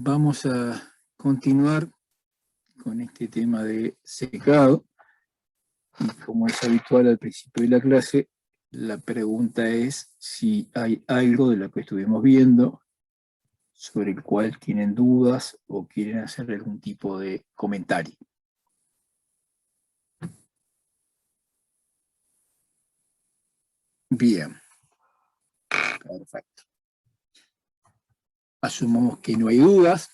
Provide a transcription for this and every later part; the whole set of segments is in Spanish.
vamos a continuar con este tema de secado. Y como es habitual al principio de la clase, la pregunta es si hay algo de lo que estuvimos viendo sobre el cual tienen dudas o quieren hacer algún tipo de comentario. Bien. Perfecto. Asumamos que no hay dudas.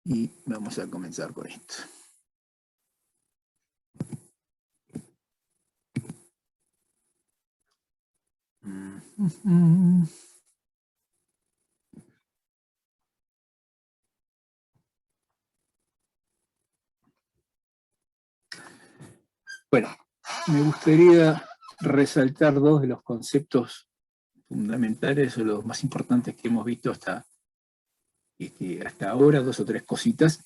Y vamos a comenzar con esto. Bueno, me gustaría resaltar dos de los conceptos fundamentales o los más importantes que hemos visto hasta ahora, dos o tres cositas.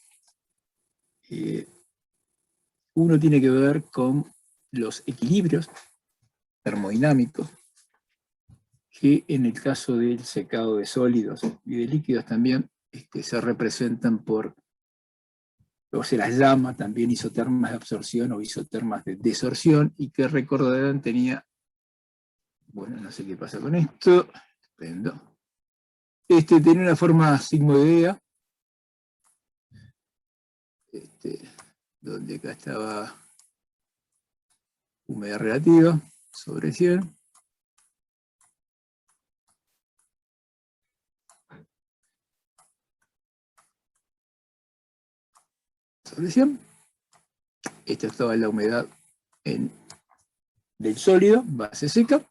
Uno tiene que ver con los equilibrios termodinámicos, que en el caso del secado de sólidos y de líquidos también se representan por, luego se las llama también isotermas de absorción o isotermas de desorción, y que recordarán tenía, bueno, no sé qué pasa con esto, estupendo, tiene una forma sigmoidea, donde acá estaba humedad relativa sobre 100, sobre 100. Esta estaba la humedad del sólido, base seca,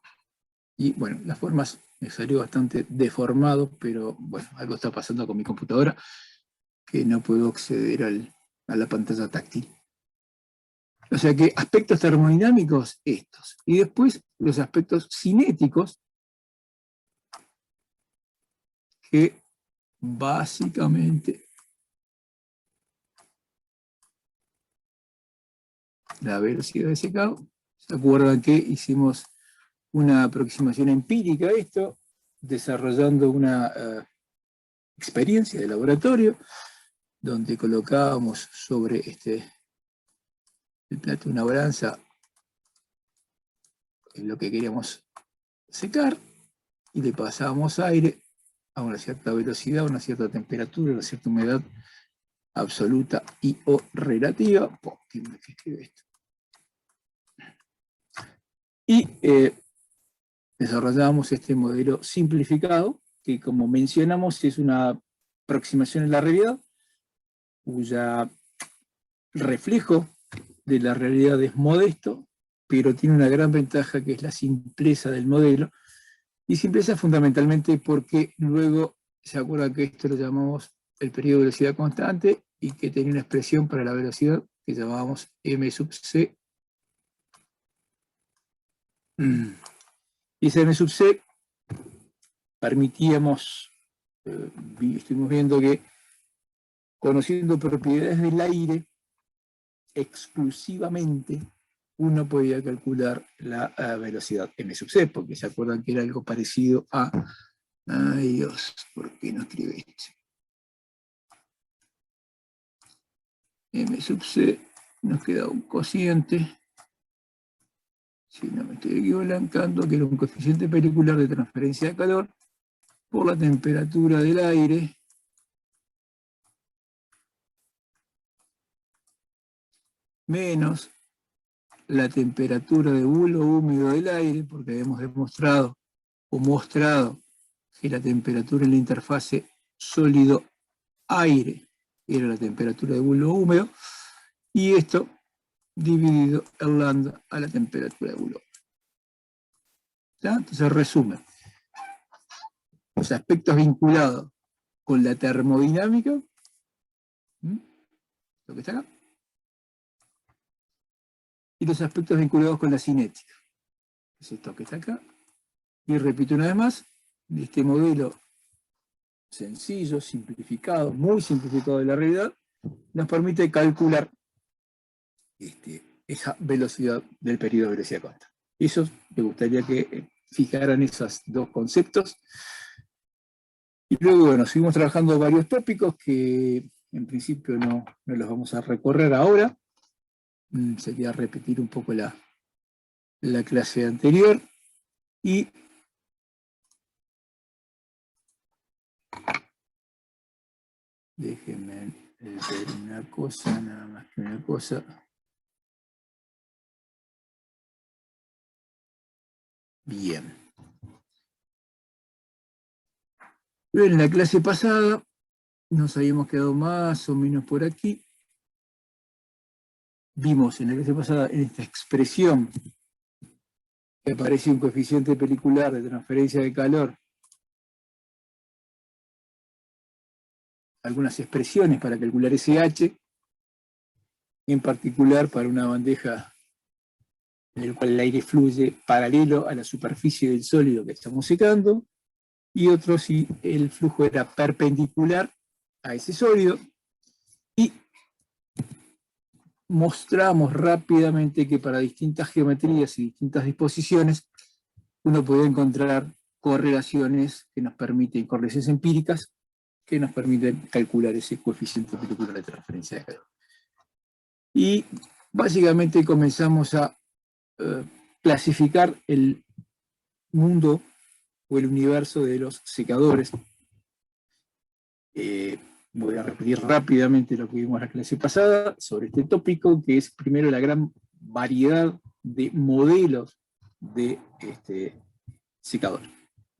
y bueno, las formas me salió bastante deformado, pero bueno, algo está pasando con mi computadora, que no puedo acceder a la pantalla táctil. O sea que aspectos termodinámicos, estos. Y después los aspectos cinéticos, que básicamente la velocidad de secado. ¿Se acuerdan que hicimos una aproximación empírica a esto, desarrollando una experiencia de laboratorio, donde colocábamos sobre el plato una balanza en lo que queríamos secar, y le pasábamos aire a una cierta velocidad, a una cierta temperatura, a una cierta humedad absoluta y o relativa. ¿Quién me escribe esto? Y desarrollamos este modelo simplificado, que como mencionamos es una aproximación a la realidad, cuya reflejo de la realidad es modesto, pero tiene una gran ventaja, que es la simpleza del modelo. Y simpleza fundamentalmente porque luego se acuerda que esto lo llamamos el periodo de velocidad constante, y que tenía una expresión para la velocidad que llamábamos m sub c. Y ese m sub c permitíamos, estuvimos viendo que conociendo propiedades del aire exclusivamente, uno podía calcular la velocidad m sub c, porque se acuerdan que era algo parecido a... Ay Dios, ¿por qué no escribe esto? M sub c, nos queda un cociente, si no me estoy equivocando, que era un coeficiente pericular de transferencia de calor por la temperatura del aire menos la temperatura de bulo húmedo del aire, porque habíamos demostrado o mostrado que la temperatura en la interfase sólido-aire era la temperatura de bulo húmedo, y esto dividido el lambda a la temperatura de bulo. ¿Ya? Entonces, resumen, los aspectos vinculados con la termodinámica, lo que está acá, y los aspectos vinculados con la cinética, es esto que está acá. Y repito una vez más, este modelo sencillo, simplificado, muy simplificado de la realidad, nos permite calcular esa velocidad del periodo de velocidad constante. Eso me gustaría que fijaran esos dos conceptos. Y luego, bueno, seguimos trabajando varios tópicos que en principio no los vamos a recorrer ahora. Sería repetir un poco la clase anterior. Y déjenme ver una cosa, nada más que una cosa. Bien. En la clase pasada nos habíamos quedado más o menos por aquí. Vimos en la clase pasada, en esta expresión, que aparece un coeficiente pelicular de transferencia de calor, algunas expresiones para calcular ese H, en particular para una bandeja en la cual el aire fluye paralelo a la superficie del sólido que estamos secando, y otro si el flujo era perpendicular a ese sólido, y mostramos rápidamente que para distintas geometrías y distintas disposiciones uno puede encontrar correlaciones que nos permiten, correlaciones empíricas, que nos permiten calcular ese coeficiente pelicular de transferencia de calor. Y básicamente comenzamos a clasificar el mundo o el universo de los secadores. Voy a repetir rápidamente lo que vimos en la clase pasada sobre este tópico, que es primero la gran variedad de modelos de secador.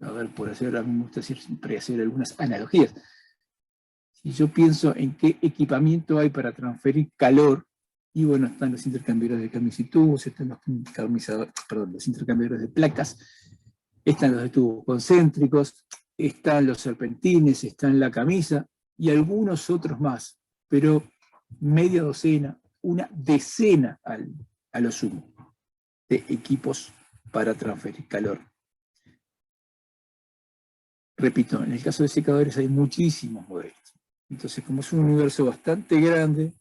A ver, por hacer, a mí me gusta siempre hacer algunas analogías. Si yo pienso en qué equipamiento hay para transferir calor, y bueno, están los intercambiadores de cambios y tubos, están los intercambiadores de placas, están los de tubos concéntricos, están los serpentines, están la camisa, y algunos otros más, pero media docena, una decena a lo sumo, de equipos para transferir calor. Repito, en el caso de secadores hay muchísimos modelos. Entonces, como es un universo bastante grande,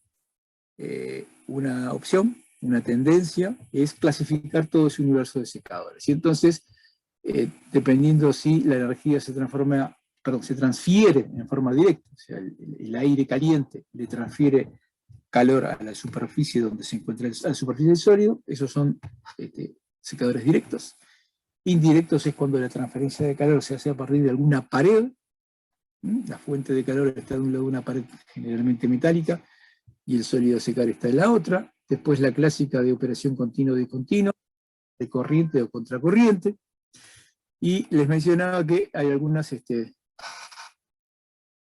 una opción, una tendencia, es clasificar todo ese universo de secadores. Y entonces, dependiendo si la energía se transfiere en forma directa, o sea, el aire caliente le transfiere calor a la superficie donde se encuentra la superficie del sólido, esos son secadores directos. Indirectos es cuando la transferencia de calor se hace a partir de alguna pared. La fuente de calor está de un lado de una pared generalmente metálica y el sólido a secar está en la otra. Después la clásica de operación continuo-discontinuo, de corriente o contracorriente. Y les mencionaba que hay algunas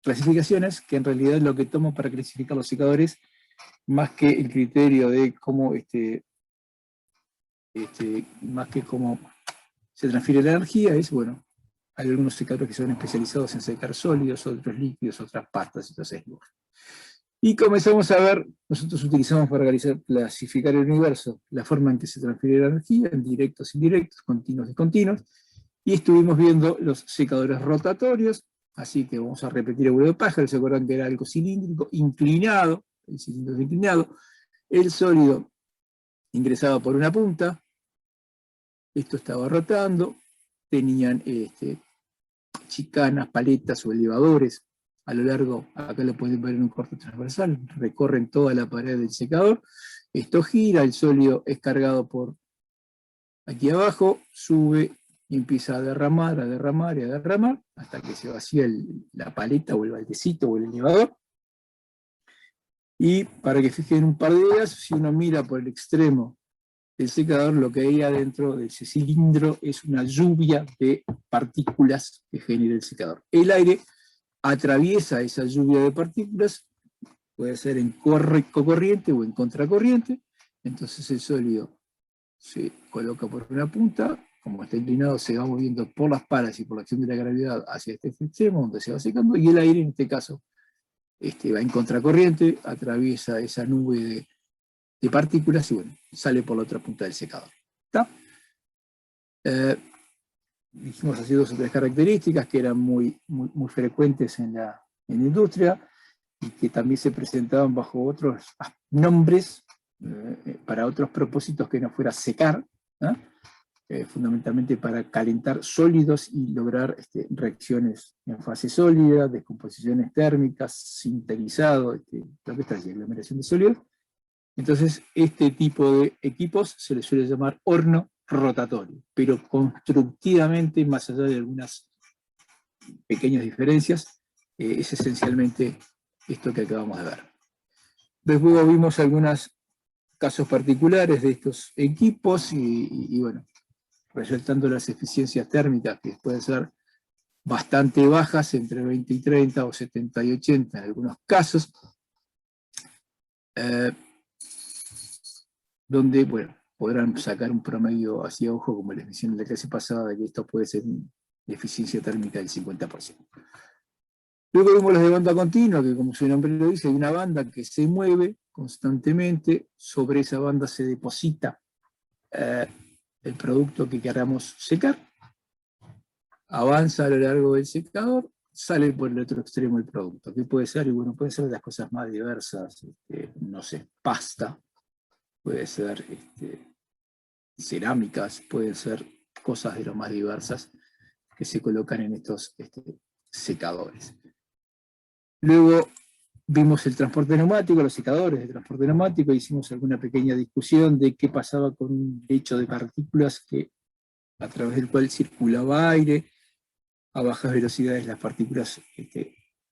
clasificaciones que en realidad lo que tomo para clasificar los secadores, más que el criterio de cómo más que cómo se transfiere la energía, es, bueno, hay algunos secadores que son especializados en secar sólidos, otros líquidos, otras pastas, entonces, y comenzamos a ver, nosotros utilizamos para clasificar el universo la forma en que se transfiere la energía, en directos, indirectos, continuos, discontinuos, y estuvimos viendo los secadores rotatorios, así que vamos a repetir el vuelo de pájaro. ¿Se acuerdan que era algo cilíndrico, inclinado, el cilindro es inclinado, el sólido ingresaba por una punta, esto estaba rotando, tenían chicanas, paletas o elevadores a lo largo, acá lo pueden ver en un corte transversal, recorren toda la pared del secador, esto gira, el sólido es cargado por aquí abajo, sube y empieza a derramar, a derramar y a derramar, hasta que se vacía la paleta o el baldecito o el elevador. Y para que fijen un par de ideas, si uno mira por el extremo del secador, lo que hay adentro de ese cilindro es una lluvia de partículas que genera el secador. El aire atraviesa esa lluvia de partículas, puede ser en corriente o en contracorriente, entonces el sólido se coloca por una punta, como está inclinado se va moviendo por las palas y por la acción de la gravedad hacia este extremo donde se va secando, y el aire en este caso va en contracorriente, atraviesa esa nube de partículas y bueno, sale por la otra punta del secador. ¿Está? Dijimos así dos o tres características que eran muy frecuentes en la industria y que también se presentaban bajo otros nombres, para otros propósitos que no fuera secar, ¿no? Fundamentalmente para calentar sólidos y lograr reacciones en fase sólida, descomposiciones térmicas, sinterizado, lo que está allí, aglomeración de sólidos. Entonces, este tipo de equipos se les suele llamar horno rotatorio, pero constructivamente, más allá de algunas pequeñas diferencias, es esencialmente esto que acabamos de ver. Después vimos algunos casos particulares de estos equipos y bueno, resaltando las eficiencias térmicas que pueden ser bastante bajas, entre 20 y 30 o 70 y 80 en algunos casos, donde, bueno, podrán sacar un promedio hacia ojo, como les mencioné en la clase pasada, de que esto puede ser una eficiencia térmica del 50%. Luego vemos los de banda continua, que como su nombre lo dice, hay una banda que se mueve constantemente, sobre esa banda se deposita el producto que queramos secar, avanza a lo largo del secador, sale por el otro extremo el producto. ¿Qué puede ser? Y bueno, pueden ser las cosas más diversas, no sé, pasta, puede ser cerámicas, pueden ser cosas de lo más diversas que se colocan en estos secadores. Luego vimos el transporte neumático, los secadores de transporte neumático, hicimos alguna pequeña discusión de qué pasaba con un lecho de partículas a través del cual circulaba aire. A bajas velocidades las partículas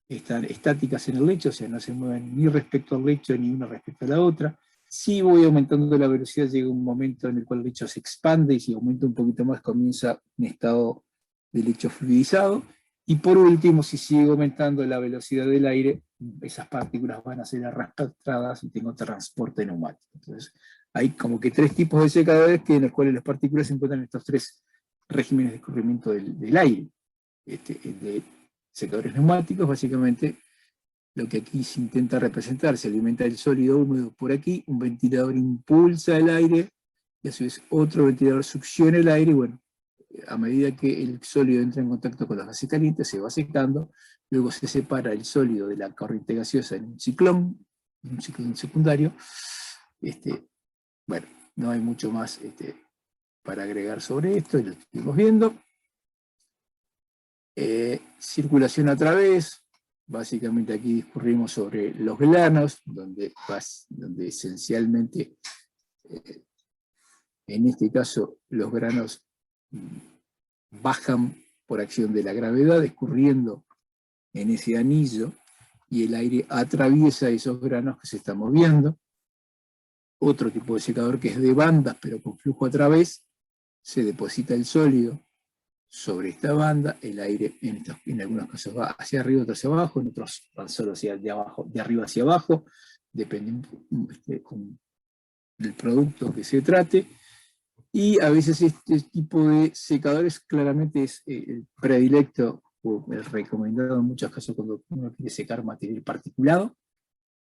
están estáticas en el lecho, o sea, no se mueven ni respecto al lecho ni una respecto a la otra. Si voy aumentando la velocidad, llega un momento en el cual el lecho se expande, y si aumenta un poquito más comienza un estado de lecho fluidizado. Y por último, si sigue aumentando la velocidad del aire, esas partículas van a ser arrastradas y tengo transporte neumático. Entonces, hay como que tres tipos de secadores en los cuales las partículas se encuentran en estos tres regímenes de escurrimiento del aire. De secadores neumáticos, básicamente lo que aquí se intenta representar, se alimenta el sólido húmedo por aquí, un ventilador impulsa el aire, y a su vez otro ventilador succiona el aire, y bueno, a medida que el sólido entra en contacto con la fase caliente, se va secando, luego se separa el sólido de la corriente gaseosa en un ciclón secundario. Bueno, no hay mucho más para agregar sobre esto, lo estuvimos viendo. Circulación a través, básicamente aquí discurrimos sobre los granos, donde esencialmente, en este caso, los granos bajan por acción de la gravedad, escurriendo en ese anillo, y el aire atraviesa esos granos que se están moviendo. Otro tipo de secador que es de bandas, pero con flujo a través, se deposita el sólido sobre esta banda, el aire en algunos casos va hacia arriba, otros hacia abajo, en otros van solo hacia de arriba hacia abajo, depende del producto que se trate. Y a veces este tipo de secadores claramente es el predilecto o el recomendado en muchos casos cuando uno quiere secar material particulado,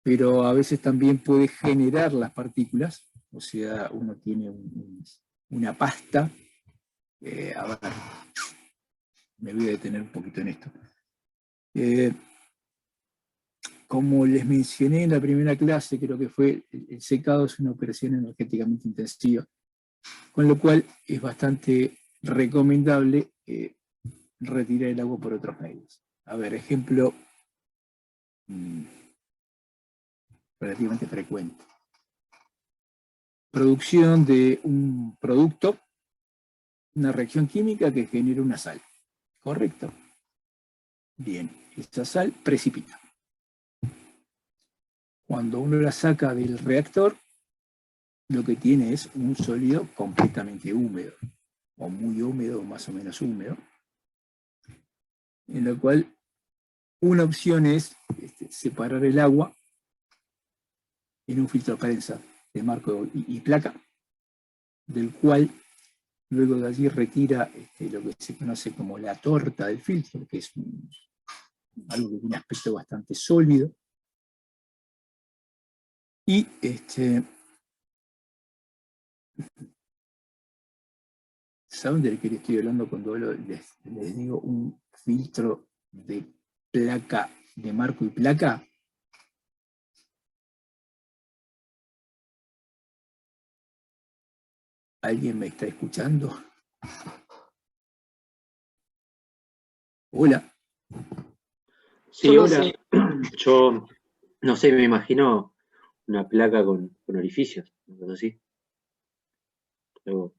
pero a veces también puede generar las partículas, o sea, uno tiene una pasta. A ver, me voy a detener un poquito en esto. Como les mencioné en la primera clase, creo que fue, el secado es una operación energéticamente intensiva, con lo cual es bastante recomendable retirar el agua por otros medios. A ver, ejemplo relativamente frecuente. Producción de un producto, una reacción química que genera una sal, ¿correcto? Bien, esta sal precipita. Cuando uno la saca del reactor, lo que tiene es un sólido completamente húmedo, o muy húmedo, o más o menos húmedo, en lo cual una opción es separar el agua en un filtro prensa de marco y placa, del cual luego de allí retira lo que se conoce como la torta del filtro, que es algo que tiene un aspecto bastante sólido, y ¿saben de qué les estoy hablando cuando les digo un filtro de placa, de marco y placa? ¿Alguien me está escuchando? Hola. Sí, hola. Yo no sé, me imagino una placa con orificios, una cosa así. Algo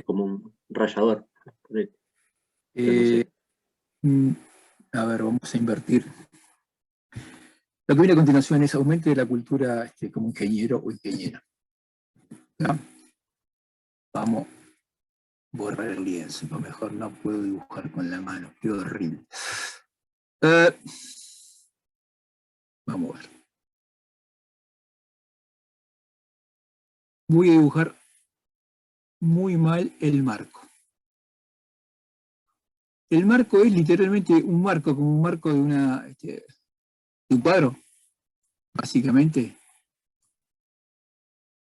como un rallador. Pero no Eh, sé. mm, a ver, vamos a invertir. Lo que viene a continuación es aumente de la cultura como ingeniero o ingeniera. ¿No? Vamos a borrar el lienzo, lo mejor no puedo dibujar con la mano, qué horrible. Eh, vamos a ver. Voy a dibujar muy mal el marco. El marco es literalmente un marco, como un marco de, de un cuadro, básicamente.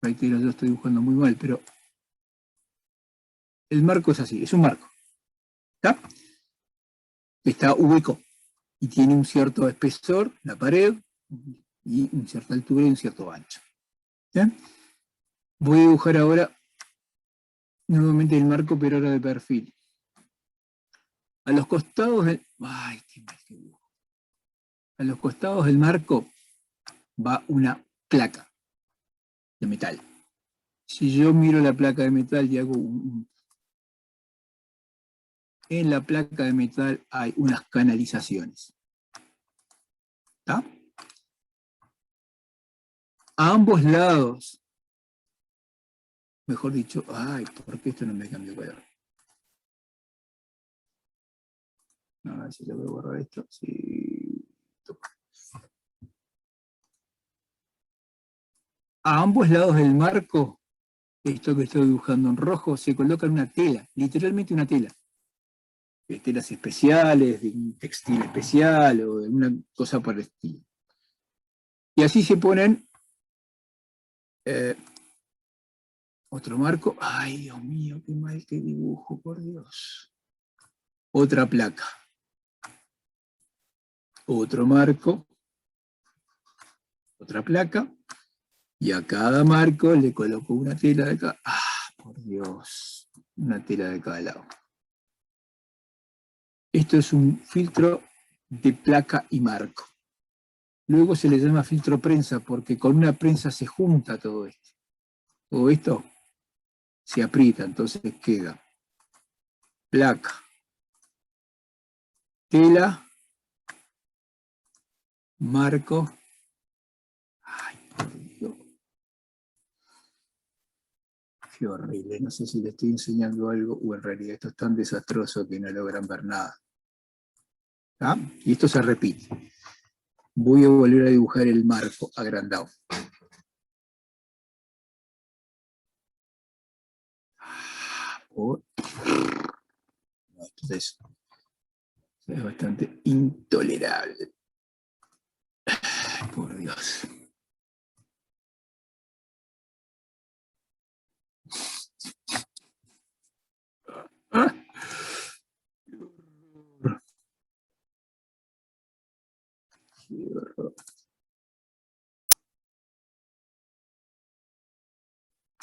Reitero, yo estoy dibujando muy mal, pero el marco es así, es un marco. ¿Está? Está hueco y tiene un cierto espesor, la pared, y una cierta altura y un cierto ancho. ¿Bien? Voy a dibujar ahora nuevamente el marco, pero ahora de perfil. A los costados del... ¡Ay, qué mal que dibujo! A los costados del marco va una placa de metal. Si yo miro la placa de metal y hago en la placa de metal hay unas canalizaciones. ¿Está? A ambos lados, mejor dicho, ay, ¿por qué esto no me cambió color? A ver si le voy a borrar esto. Sí. A ambos lados del marco, esto que estoy dibujando en rojo, se coloca una tela, literalmente una tela. De telas especiales, de un textil especial o de una cosa por el estilo. Y así se ponen otro marco. Ay, Dios mío, qué mal que dibujo, por Dios. Otra placa. Otro marco. Otra placa. Y a cada marco le coloco una tela de cada. Ah, por Dios. Una tela de cada lado. Esto es un filtro de placa y marco. Luego se le llama filtro prensa porque con una prensa se junta todo esto. Todo esto se aprieta, entonces queda placa, tela, marco. Ay, por Dios, qué horrible. No sé si le estoy enseñando algo o en realidad esto es tan desastroso que no logran ver nada. ¿Ah? Y esto se repite. Voy a volver a dibujar el marco agrandado. No, entonces es bastante intolerable. Ay, por Dios. Ah, qué horror.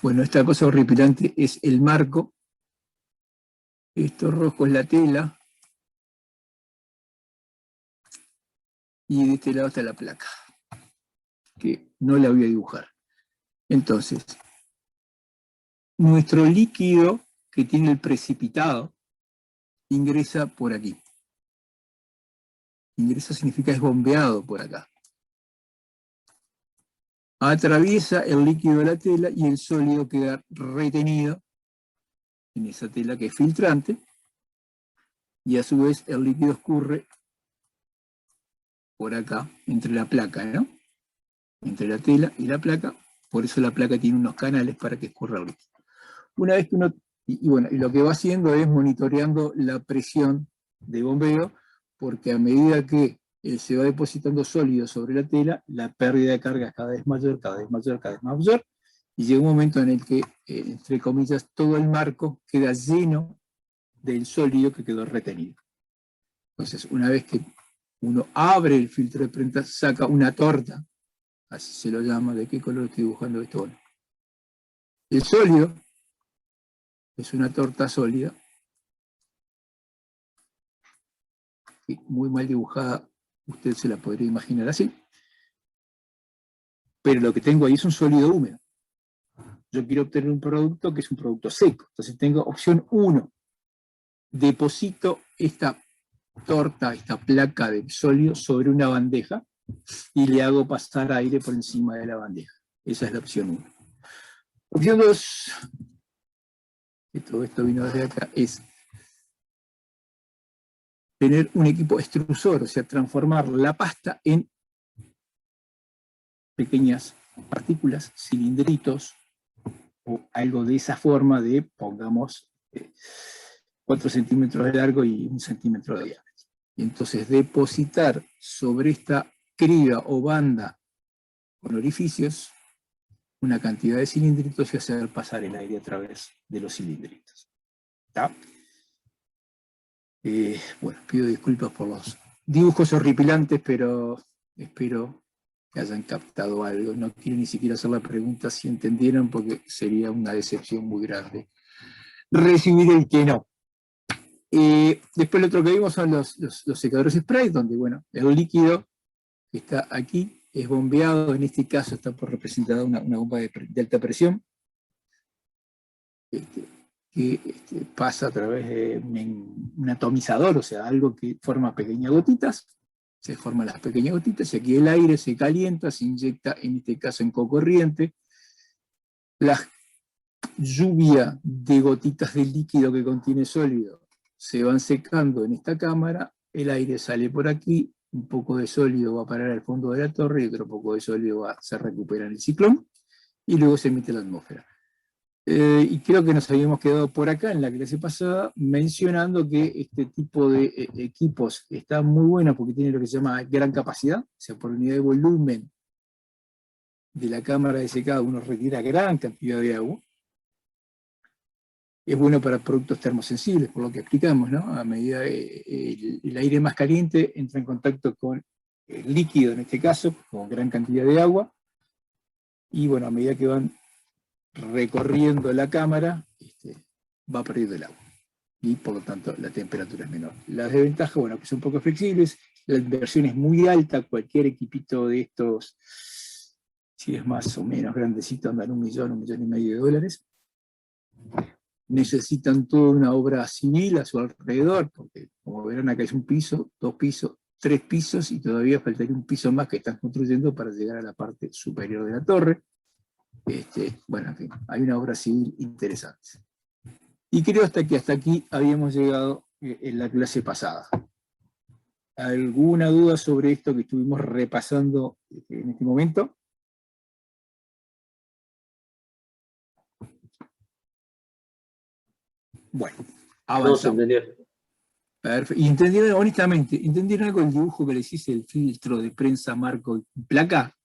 Bueno, esta cosa horripilante es el marco. Esto rojo es la tela. Y de este lado está la placa, que no la voy a dibujar. Entonces, nuestro líquido que tiene el precipitado ingresa por aquí. Ingresa significa es bombeado por acá. Atraviesa el líquido de la tela y el sólido queda retenido en esa tela que es filtrante y a su vez el líquido escurre por acá, entre la placa, ¿no? Entre la tela y la placa, por eso la placa tiene unos canales para que escurra el líquido. Una vez que uno, bueno, y lo que va haciendo es monitoreando la presión de bombeo, porque a medida que se va depositando sólido sobre la tela, la pérdida de carga es cada vez mayor, cada vez mayor, cada vez mayor, y llega un momento en el que, entre comillas, todo el marco queda lleno del sólido que quedó retenido. Entonces, una vez que uno abre el filtro de prensa, saca una torta, así se lo llama. ¿De qué color estoy dibujando esto? Bueno, el sólido es una torta sólida, que muy mal dibujada, usted se la podría imaginar así, pero lo que tengo ahí es un sólido húmedo. Yo quiero obtener un producto que es un producto seco, entonces tengo opción 1, deposito esta torta, esta placa de sólido sobre una bandeja y le hago pasar aire por encima de la bandeja. Esa es la opción 1. Opción 2, que todo esto vino desde acá, es tener un equipo extrusor, o sea, transformar la pasta en pequeñas partículas, cilindritos, o algo de esa forma de, pongamos, 4 centímetros de largo y 1 centímetro de diámetro. Y entonces depositar sobre esta criba o banda con orificios una cantidad de cilindritos y hacer pasar el aire a través de los cilindritos. ¿Está? Bueno, pido disculpas por los dibujos horripilantes, pero espero que hayan captado algo. No quiero ni siquiera hacer la pregunta si entendieron, porque sería una decepción muy grande recibir el que no. Después lo otro que vimos son los secadores spray, donde, bueno, el líquido que está aquí es bombeado, en este caso está por representada una bomba de alta presión, que pasa a través de un atomizador, o sea, algo que forma pequeñas gotitas, se forman las pequeñas gotitas, y aquí el aire se calienta, se inyecta, en este caso en corriente, la lluvia de gotitas de líquido que contiene sólido se van secando en esta cámara, el aire sale por aquí, un poco de sólido va a parar al fondo de la torre y otro poco de sólido se recupera en el ciclón, y luego se emite a la atmósfera. Y creo que nos habíamos quedado por acá en la clase pasada mencionando que este tipo de equipos está muy bueno porque tiene lo que se llama gran capacidad, o sea, por unidad de volumen de la cámara de secado uno retira gran cantidad de agua. Es bueno para productos termosensibles, por lo que explicamos, ¿no? A medida que el aire más caliente entra en contacto con el líquido, en este caso, con gran cantidad de agua, y bueno, a medida que van recorriendo la cámara, va perdiendo el agua, y por lo tanto la temperatura es menor. Las desventajas, bueno, que son poco flexibles, la inversión es muy alta, cualquier equipito de estos, si es más o menos grandecito, andan $1 millón, $1,5 millones, necesitan toda una obra civil a su alrededor, porque como verán acá es un piso, 2 pisos, 3 pisos, y todavía faltaría un piso más que están construyendo para llegar a la parte superior de la torre. Bueno, en fin, hay una obra civil interesante. Y creo que hasta aquí habíamos llegado en la clase pasada. ¿Alguna duda sobre esto que estuvimos repasando en este momento? Bueno, avanzamos. No se entendió. Perfecto. ¿Y entendieron, honestamente, entendieron algo del dibujo que les hice, el filtro de prensa, marco y placa?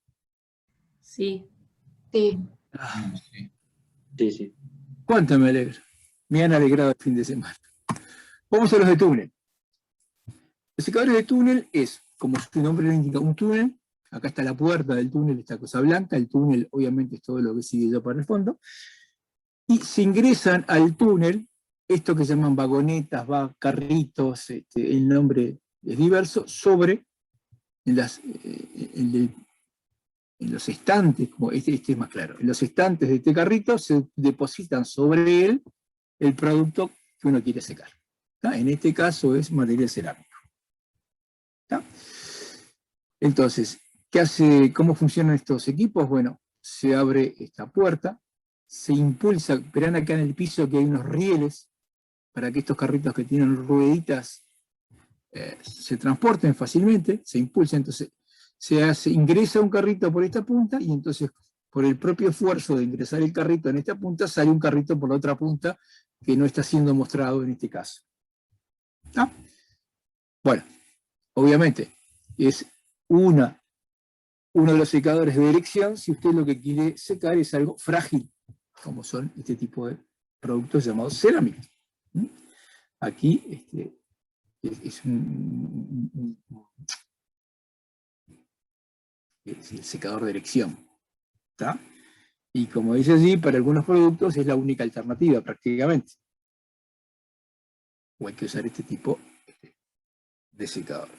Sí. Sí. Ah, sí. Sí, sí. ¿Cuánto me alegro? Me han alegrado el fin de semana. Vamos a los de túnel. Los secadores de túnel es, como su nombre lo indica, un túnel. Acá está la puerta del túnel, esta cosa blanca. El túnel, obviamente, es todo lo que sigue yo para el fondo. Y se ingresan al túnel, esto que se llaman vagonetas, carritos, el nombre es diverso, sobre en los estantes, como este es más claro, en los estantes de este carrito se depositan sobre él el producto que uno quiere secar. ¿Tá? En este caso es material cerámico. ¿Tá? Entonces, ¿cómo funcionan estos equipos? Bueno, se abre esta puerta, se impulsa, verán acá en el piso que hay unos rieles para que estos carritos que tienen rueditas se transporten fácilmente, se impulsa, entonces ingresa un carrito por esta punta y entonces por el propio esfuerzo de ingresar el carrito en esta punta sale un carrito por la otra punta que no está siendo mostrado en este caso. ¿Ah? Bueno, obviamente es uno de los secadores de elección si usted lo que quiere secar es algo frágil, como son este tipo de productos llamados cerámicos. Aquí es el secador de elección. ¿Tá? Y como dice allí, para algunos productos es la única alternativa prácticamente. o hay que usar este tipo de secador.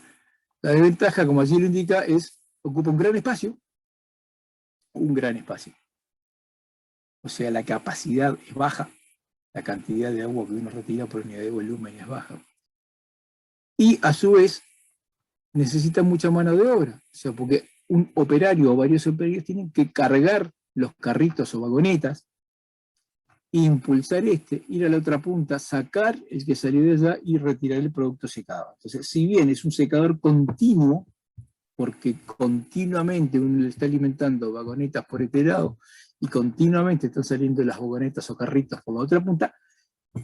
La desventaja, como allí lo indica, es ocupa un gran espacio. O sea, la capacidad es baja, la cantidad de agua que uno retira por unidad de volumen es baja. Y a su vez, necesita mucha mano de obra. O sea, porque un operario o varios operarios tienen que cargar los carritos o vagonetas, impulsar ir a la otra punta, sacar el que salió de allá y retirar el producto secado. Entonces, si bien es un secador continuo, porque continuamente uno le está alimentando vagonetas por este lado y continuamente están saliendo las vagonetas o carritos por la otra punta,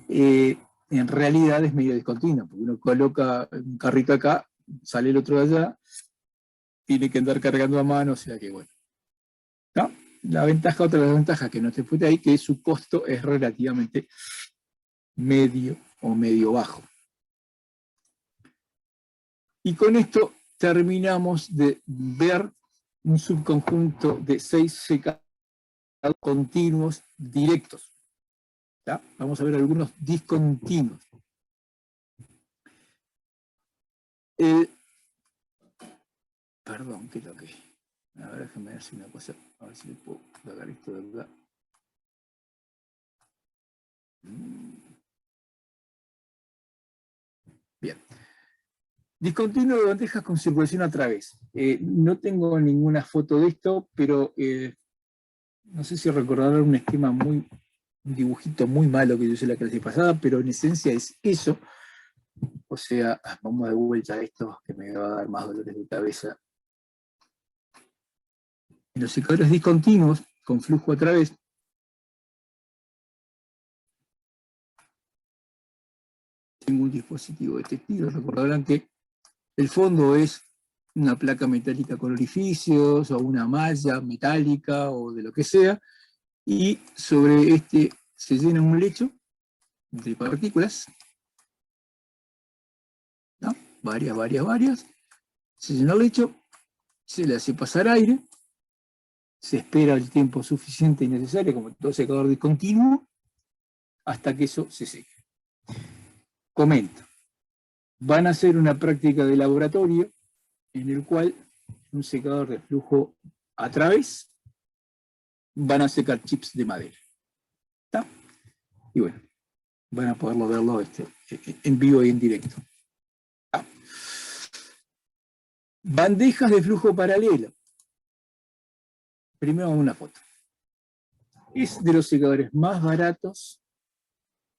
en realidad es medio discontinuo, porque uno coloca un carrito acá, sale el otro de allá, tiene que andar cargando a mano, o sea que bueno. ¿No? Otra de las ventajas que no te fue ahí, que su costo es relativamente medio o medio bajo. Y con esto terminamos de ver un subconjunto de 6 secados continuos directos. ¿Ya? Vamos a ver algunos discontinuos. Perdón, que toqué. A ver, déjame ver si una cosa, a ver si le puedo sacar esto de verdad. Bien. Discontinuo de bandejas con circulación a través. No tengo ninguna foto de esto, pero no sé si recordarán un dibujito muy malo que yo hice la clase pasada, pero en esencia es eso. O sea, vamos de vuelta a esto que me va a dar más dolores de cabeza. En los secadores discontinuos, con flujo a través, tengo un dispositivo de este estilo. Recordarán que el fondo es una placa metálica con orificios, o una malla metálica, o de lo que sea, y sobre este se llena un lecho de partículas, ¿no? Varias. Se llena el lecho, se le hace pasar aire, se espera el tiempo suficiente y necesario, como todo secador discontinuo, hasta que eso se seque. Comento. Van a hacer una práctica de laboratorio en el cual un secador de flujo a través van a secar chips de madera. ¿Está? Y bueno, van a poderlo verlo en vivo y en directo. ¿Está? Bandejas de flujo paralelo. Primero una foto. Es de los secadores más baratos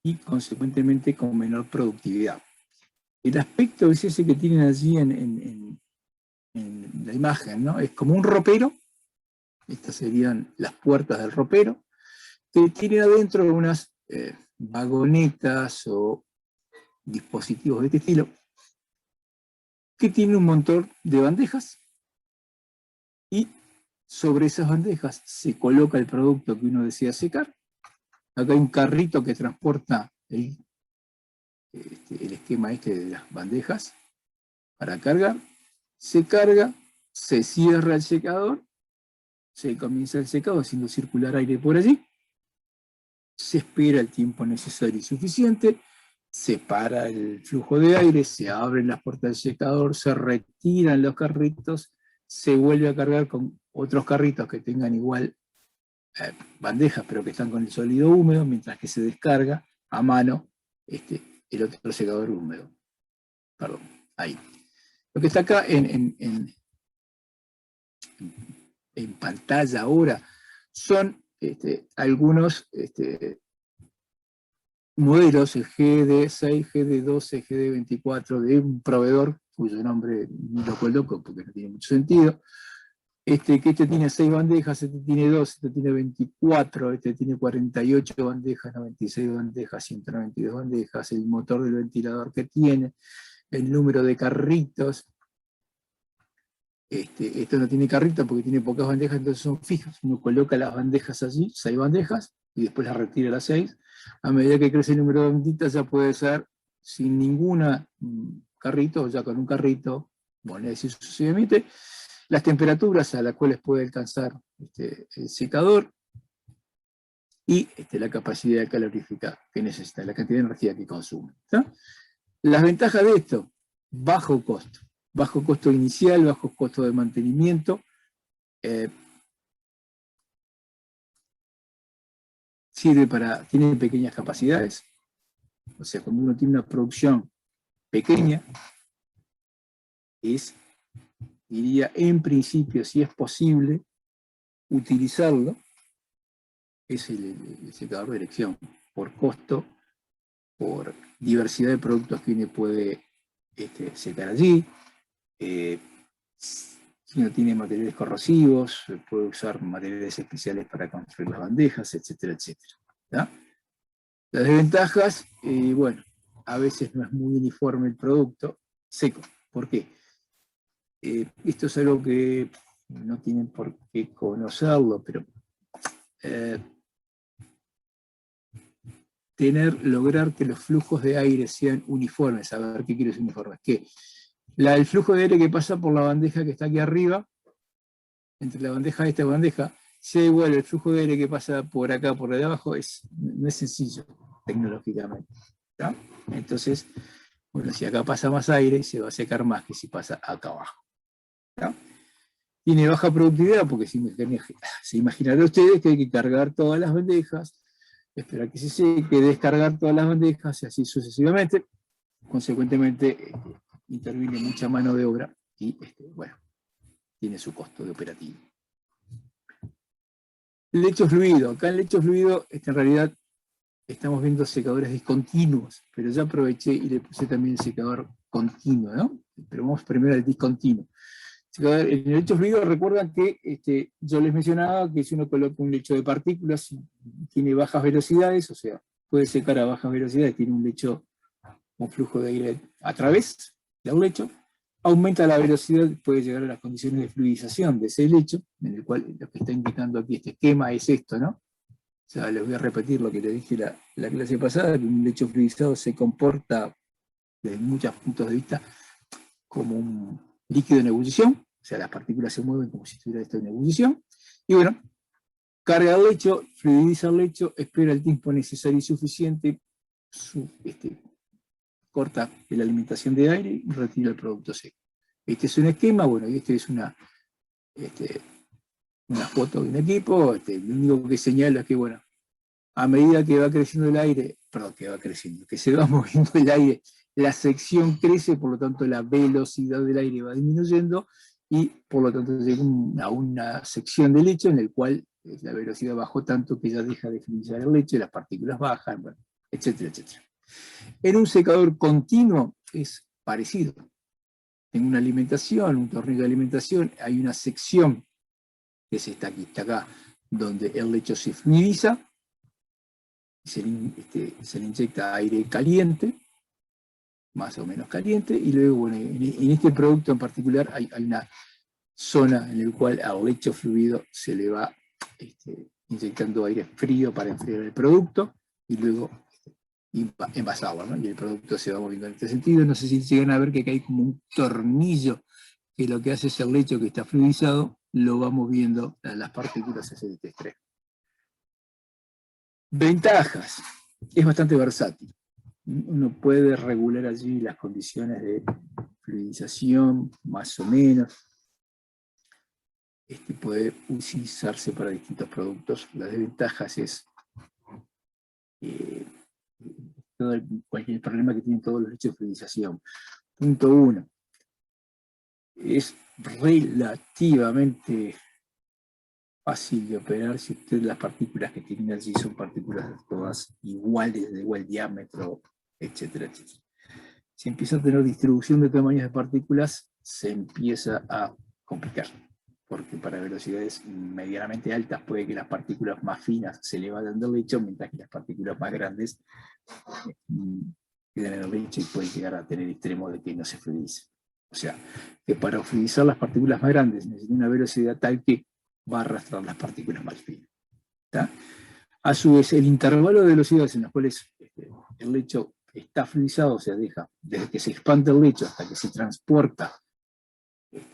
y consecuentemente con menor productividad. El aspecto es ese que tienen allí en la imagen, ¿no? Es como un ropero, estas serían las puertas del ropero, que tiene adentro unas vagonetas o dispositivos de este estilo, que tienen un montón de bandejas, y sobre esas bandejas se coloca el producto que uno desea secar. Acá hay un carrito que transporta el esquema de las bandejas para cargar. Se carga, se cierra el secador, se comienza el secado haciendo circular aire por allí, se espera el tiempo necesario y suficiente, se para el flujo de aire, se abren las puertas del secador, se retiran los carritos, se vuelve a cargar con otros carritos que tengan igual bandejas, pero que están con el sólido húmedo, mientras que se descarga a mano el otro secador húmedo. Perdón, ahí. Lo que está acá en pantalla ahora son algunos modelos, el GD6, GD12, GD24, de un proveedor cuyo nombre no lo coloco porque no tiene mucho sentido. Que tiene 6 bandejas, este tiene 2, este tiene 24, este tiene 48 bandejas, 96 bandejas, 192 bandejas, el motor del ventilador que tiene, el número de carritos. Esto no tiene carrito porque tiene pocas bandejas, entonces son fijas. Uno coloca las bandejas allí, 6 bandejas, y después las retira las 6. A medida que crece el número de banditas, ya puede ser sin ninguna carrito, o ya con un carrito, bueno, así sucesivamente. Las temperaturas a las cuales puede alcanzar el secador, y la capacidad calorificar que necesita, la cantidad de energía que consume. ¿Está? Las ventajas de esto, bajo costo inicial, bajo costo de mantenimiento, tiene pequeñas capacidades, o sea, cuando uno tiene una producción pequeña, diría en principio, si es posible, utilizarlo, es el secador de elección, por costo, por diversidad de productos que uno puede secar allí, si no tiene materiales corrosivos, puede usar materiales especiales para construir las bandejas, etcétera, etcétera. ¿Ya? Las desventajas, bueno, a veces no es muy uniforme el producto seco. ¿Por qué? Esto es algo que no tienen por qué conocerlo, pero lograr que los flujos de aire sean uniformes. A ver, ¿qué quiero decir uniformes? Que el flujo de aire que pasa por la bandeja que está aquí arriba, entre la bandeja y esta bandeja, sea igual el flujo de aire que pasa por acá, por de abajo, no es sencillo tecnológicamente. ¿Ya? Entonces, bueno, si acá pasa más aire, se va a secar más que si pasa acá abajo. ¿Ya? Tiene baja productividad porque se imaginarán ustedes que hay que cargar todas las bandejas, esperar que se seque, descargar todas las bandejas y así sucesivamente. Consecuentemente, interviene mucha mano de obra y, bueno, tiene su costo de operativo. Lecho fluido. Acá en lecho fluido, en realidad, estamos viendo secadores discontinuos, pero ya aproveché y le puse también el secador continuo, ¿no? Pero vamos primero al discontinuo. En el lecho fluido, recuerdan que yo les mencionaba que si uno coloca un lecho de partículas, tiene bajas velocidades, o sea, puede secar a bajas velocidades, tiene un flujo de aire a través del lecho, aumenta la velocidad, puede llegar a las condiciones de fluidización de ese lecho, en el cual lo que está indicando aquí este esquema es esto, ¿no? O sea, les voy a repetir lo que les dije la clase pasada, que un lecho fluidizado se comporta desde muchos puntos de vista como un líquido en ebullición, o sea, las partículas se mueven como si estuviera esto en ebullición, y bueno, carga el lecho, fluidiza el lecho, espera el tiempo necesario y suficiente, corta la alimentación de aire y retira el producto seco. Este es un esquema, bueno, y este es una foto de un equipo, lo único que señala es que, bueno, a medida que va creciendo el aire, que se va moviendo el aire, la sección crece, por lo tanto la velocidad del aire va disminuyendo y por lo tanto llega a una sección del lecho en el cual la velocidad bajó tanto que ya deja de fluidizar el lecho, las partículas bajan, bueno, etcétera, etcétera. En un secador continuo es parecido. En una alimentación, un tornillo de alimentación, hay una sección, que es esta aquí, está acá, donde el lecho se fluidiza, se le inyecta aire caliente, más o menos caliente, y luego, bueno, en este producto en particular hay una zona en la cual al lecho fluido se le va inyectando aire frío para enfriar el producto, y luego envasarlo, ¿no? Y el producto se va moviendo en este sentido. No sé si llegan a ver que acá hay como un tornillo que lo que hace es el lecho que está fluidizado, lo va moviendo a las partículas hacia este extremo. Ventajas. Es bastante versátil. Uno puede regular allí las condiciones de fluidización, más o menos. Puede utilizarse para distintos productos. Las desventajas es cualquier problema que tienen todos los lechos de fluidización. Punto 1. Es relativamente fácil de operar si las partículas que tienen allí son partículas todas iguales, de igual diámetro, etcétera, etcétera. Si empieza a tener distribución de tamaños de partículas, se empieza a complicar, porque para velocidades medianamente altas puede que las partículas más finas se le vayan del lecho, mientras que las partículas más grandes quedan en el lecho y pueden llegar a tener extremos de que no se fluidice. O sea, que para fluidizar las partículas más grandes necesita una velocidad tal que va a arrastrar las partículas más finas. ¿Tá? A su vez, el intervalo de velocidades en los cuales el lecho está fluidizado, o sea, desde que se expande el lecho hasta que se transporta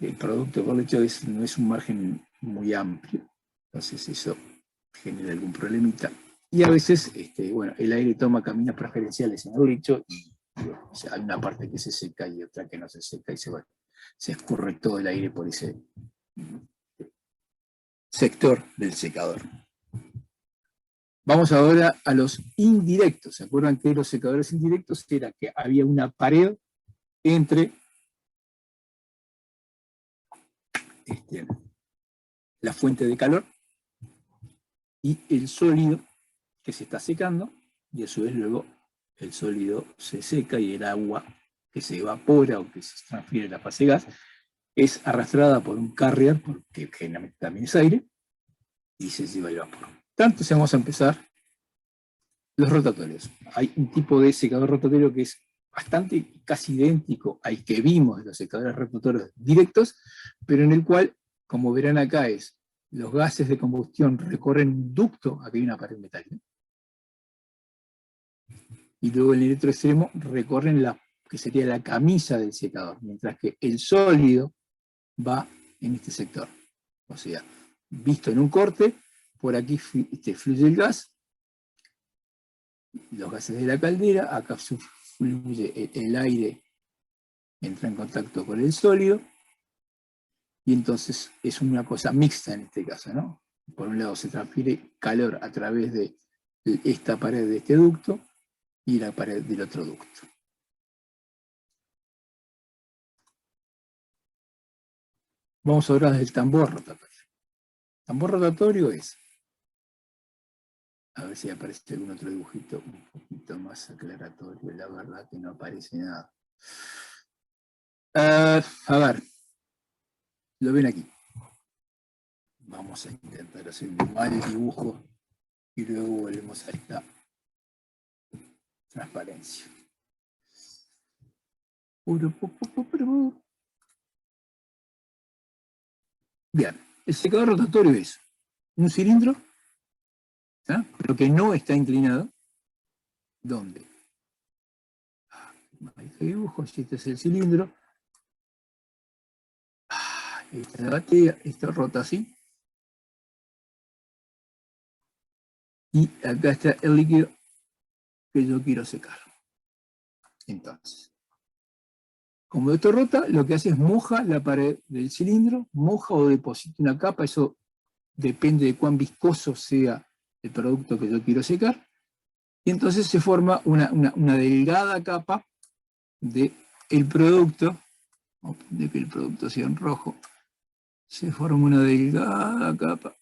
el producto por lecho, no es un margen muy amplio. Entonces eso genera algún problemita. Y a veces, bueno, el aire toma caminos preferenciales en el lecho y sólido. O sea, hay una parte que se seca y otra que no se seca y se escurre todo el aire por ese sector del secador. Vamos ahora a los indirectos. ¿Se acuerdan que los secadores indirectos era que había una pared entre la fuente de calor y el sólido que se está secando, y a su vez luego el sólido se seca y el agua que se evapora o que se transfiere en la fase gas es arrastrada por un carrier, que generalmente también es aire, y se lleva el vapor. Entonces vamos a empezar los rotatorios. Hay un tipo de secador rotatorio que es bastante, casi idéntico al que vimos de los secadores rotatorios directos, pero en el cual, como verán acá, los gases de combustión recorren un ducto, aquí hay una pared metálica, y luego en el otro extremo recorren que sería la camisa del secador, mientras que el sólido va en este sector. O sea, visto en un corte, por aquí fluye el gas, los gases de la caldera, acá fluye el aire, entra en contacto con el sólido, y entonces es una cosa mixta en este caso, ¿no? Por un lado se transfiere calor a través de esta pared de este ducto y la pared del otro ducto. Vamos ahora del tambor rotatorio. El tambor rotatorio es, a ver si aparece algún otro dibujito un poquito más aclaratorio, la verdad que no aparece nada. A ver, lo ven aquí. Vamos a intentar hacer un mal dibujo y luego volvemos a esta transparencia. Bien, el secador rotatorio es un cilindro, ¿sí? Pero que no está inclinado. ¿Dónde? Este dibujo, este es el cilindro. Esta es la batería, esto rota así. Y acá está el líquido que yo quiero secar. Entonces, como esto rota, lo que hace es moja la pared del cilindro, moja o deposita una capa, eso depende de cuán viscoso sea el producto que yo quiero secar, y entonces se forma una delgada capa del producto, de que el producto sea en rojo, se forma una delgada capa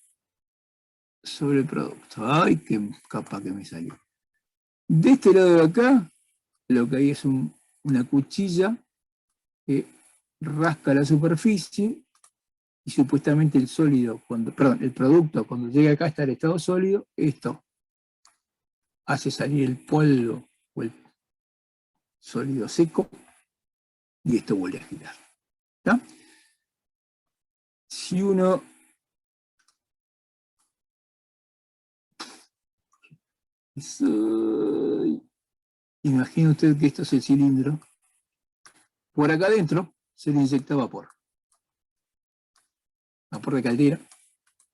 sobre el producto. ¡Ay, qué capa que me salió! De este lado de acá, lo que hay es una cuchilla que rasca la superficie y supuestamente el producto cuando llega acá está en estado sólido, esto hace salir el polvo o el sólido seco y esto vuelve a girar. ¿Está? Si uno imagina usted que esto es el cilindro, por acá adentro se le inyecta vapor de caldera,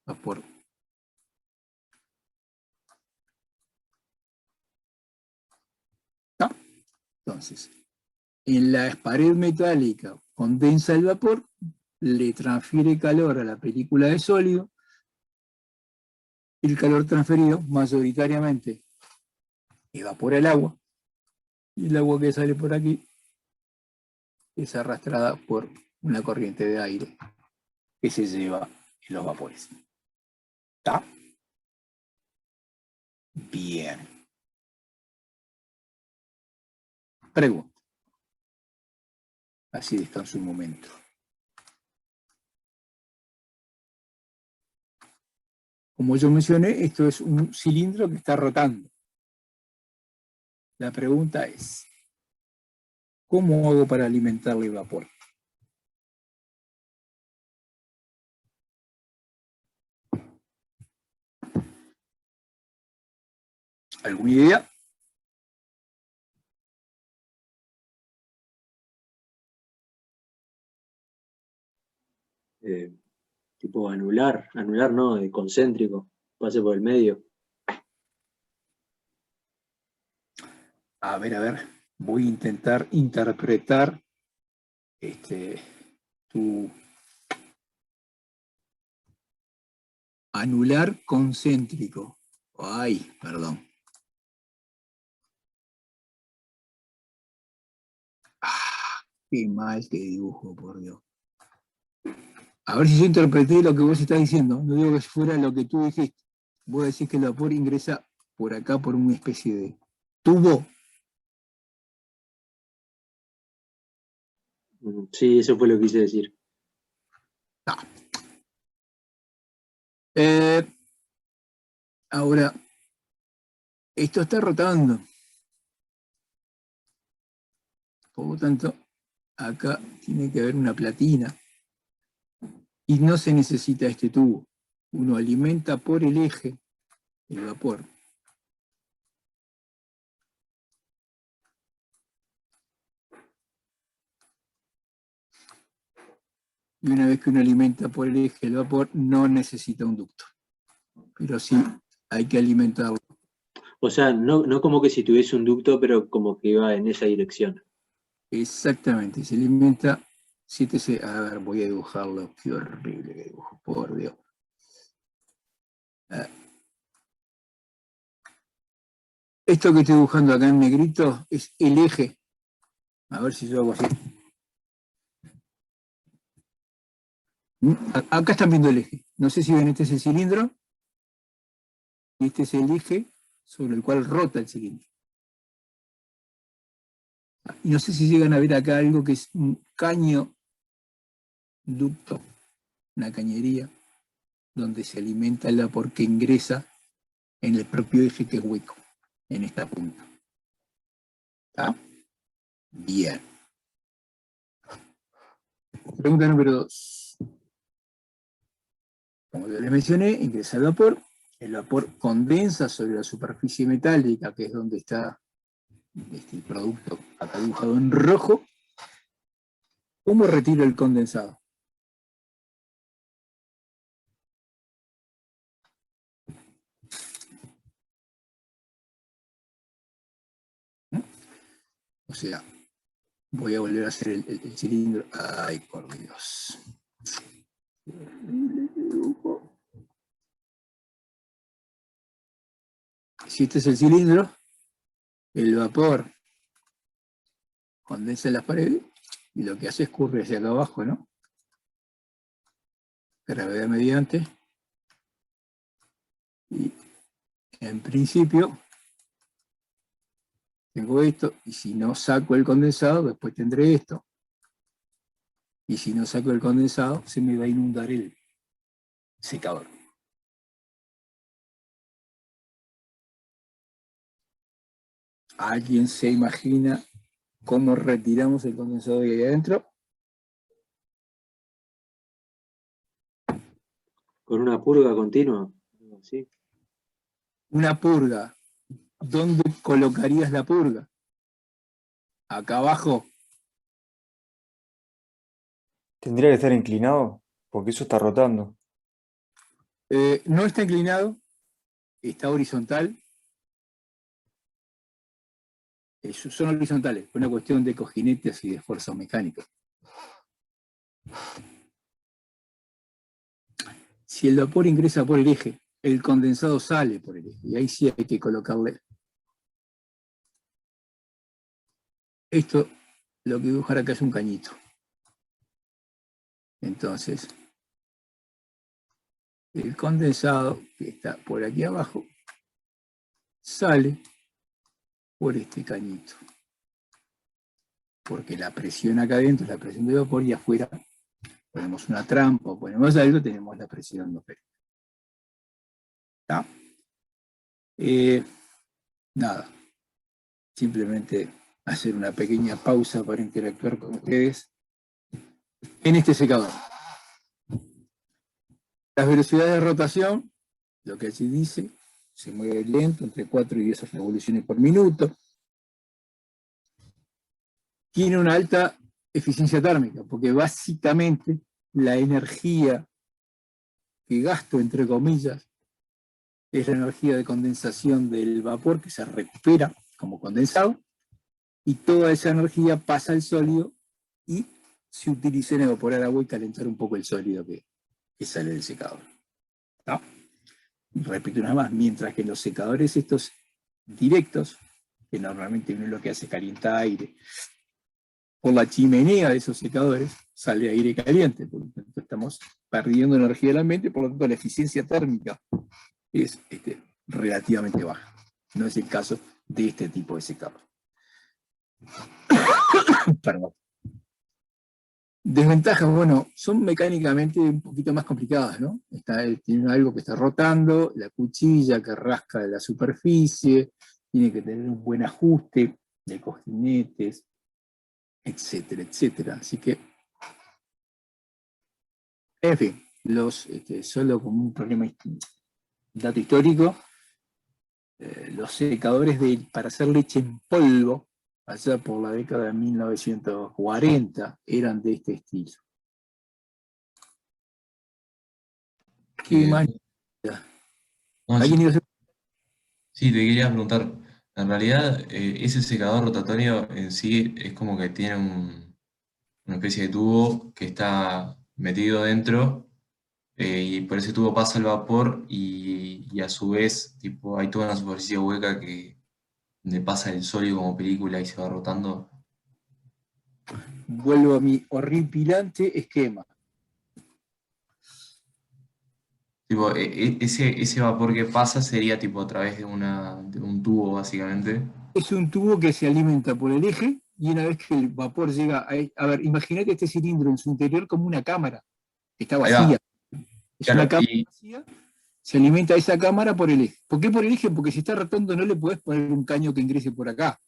vapor. ¿Está? Entonces, en la pared metálica condensa el vapor, le transfiere calor a la película de sólido, el calor transferido mayoritariamente evapora el agua, y el agua que sale por aquí es arrastrada por una corriente de aire que se lleva los vapores. ¿Está? Bien. Pregunta. Así descanso un momento. Como yo mencioné, esto es un cilindro que está rotando. La pregunta es, ¿cómo hago para alimentarle el vapor? ¿Alguna idea? Tipo anular no, de concéntrico, pase por el medio. A ver. voy a intentar interpretar tu anular concéntrico. Ay, perdón. Qué mal que dibujo, por Dios. A ver si yo interpreté lo que vos estás diciendo. No digo que fuera lo que tú dijiste. Vos decís que el vapor ingresa por acá por una especie de tubo. Sí, eso fue lo que quise decir. No. Ahora, esto está rotando. Por lo tanto, acá tiene que haber una platina. Y no se necesita este tubo. Uno alimenta por el eje el vapor. Y una vez que uno alimenta por el eje el vapor, no necesita un ducto. Pero sí hay que alimentarlo. O sea, no como que si tuviese un ducto, pero como que iba en esa dirección. Exactamente, se alimenta 7C. A ver, voy a dibujarlo. Qué horrible que dibujo, por Dios. Esto que estoy dibujando acá en negrito es el eje. A ver si yo hago así. Acá están viendo el eje. No sé si ven, este es el cilindro. Y este es el eje sobre el cual rota el cilindro. Y no sé si llegan a ver acá algo que es un caño ducto, una cañería, donde se alimenta el vapor que ingresa en el propio eje que es hueco, en esta punta. ¿Está? Bien. Pregunta número 2. Como yo les mencioné, ingresa el vapor condensa sobre la superficie metálica, que es donde está este producto acá dibujado en rojo. ¿Cómo retiro el condensado? O sea, voy a volver a hacer el cilindro. Ay, por Dios. Si este es el cilindro, el vapor condensa en las paredes y lo que hace es escurre hacia acá abajo, ¿no? Gravedad mediante. Y en principio tengo esto, y si no saco el condensado, después tendré esto. Y si no saco el condensado, se me va a inundar el secador. ¿Alguien se imagina cómo retiramos el condensado de ahí adentro? ¿Con una purga continua? ¿Sí? Una purga. ¿Dónde colocarías la purga? Acá abajo. Tendría que estar inclinado, porque eso está rotando. No está inclinado, está horizontal. Son horizontales, es una cuestión de cojinetes y de esfuerzos mecánicos. Si el vapor ingresa por el eje, el condensado sale por el eje, y ahí sí hay que colocarle. Esto, lo que voy a dibujar acá es un cañito. Entonces, el condensado, que está por aquí abajo, sale por este cañito. Porque la presión acá adentro es la presión de vapor y afuera ponemos una trampa o ponemos algo, tenemos la presión atmosférica. ¿Está? Nada. Simplemente hacer una pequeña pausa para interactuar con ustedes en este secador. Las velocidades de rotación, lo que allí dice, se mueve lento, entre 4 y 10 revoluciones por minuto. Tiene una alta eficiencia térmica, porque básicamente la energía que gasto, entre comillas, es la energía de condensación del vapor que se recupera como condensado, y toda esa energía pasa al sólido y se utiliza en evaporar agua y calentar un poco el sólido que sale del secador. ¿No? Repito una más, mientras que los secadores estos directos, que normalmente uno lo que hace es calientar aire, por la chimenea de esos secadores sale aire caliente, por lo tanto estamos perdiendo energía del ambiente, por lo tanto la eficiencia térmica es relativamente baja. No es el caso de este tipo de secador. Perdón. Desventajas, bueno, son mecánicamente un poquito más complicadas, ¿no? Tiene algo que está rotando, la cuchilla que rasca la superficie, tiene que tener un buen ajuste de cojinetes, etcétera, etcétera. Así que, en fin, solo como un problema, dato histórico, los secadores para hacer leche en polvo, allá por la década de 1940, eran de este estilo. ¿Qué más? No, ¿Alguien iba a hacer? sí, te quería preguntar. En realidad, ese secador rotatorio en sí es como que tiene una especie de tubo que está metido dentro, y por ese tubo pasa el vapor y a su vez tipo, hay toda una superficie hueca donde pasa el sólido como película y se va rotando. Vuelvo a mi horripilante esquema. Tipo, ese vapor que pasa sería tipo a través de un tubo, básicamente. Es un tubo que se alimenta por el eje y una vez que el vapor llega a ver, imagínate este cilindro en su interior como una cámara, que está Ahí va, vacía. Es claro, una cámara vacía, se alimenta esa cámara por el eje. ¿Por qué por el eje? Porque si está rotando no le podés poner un caño que ingrese por acá.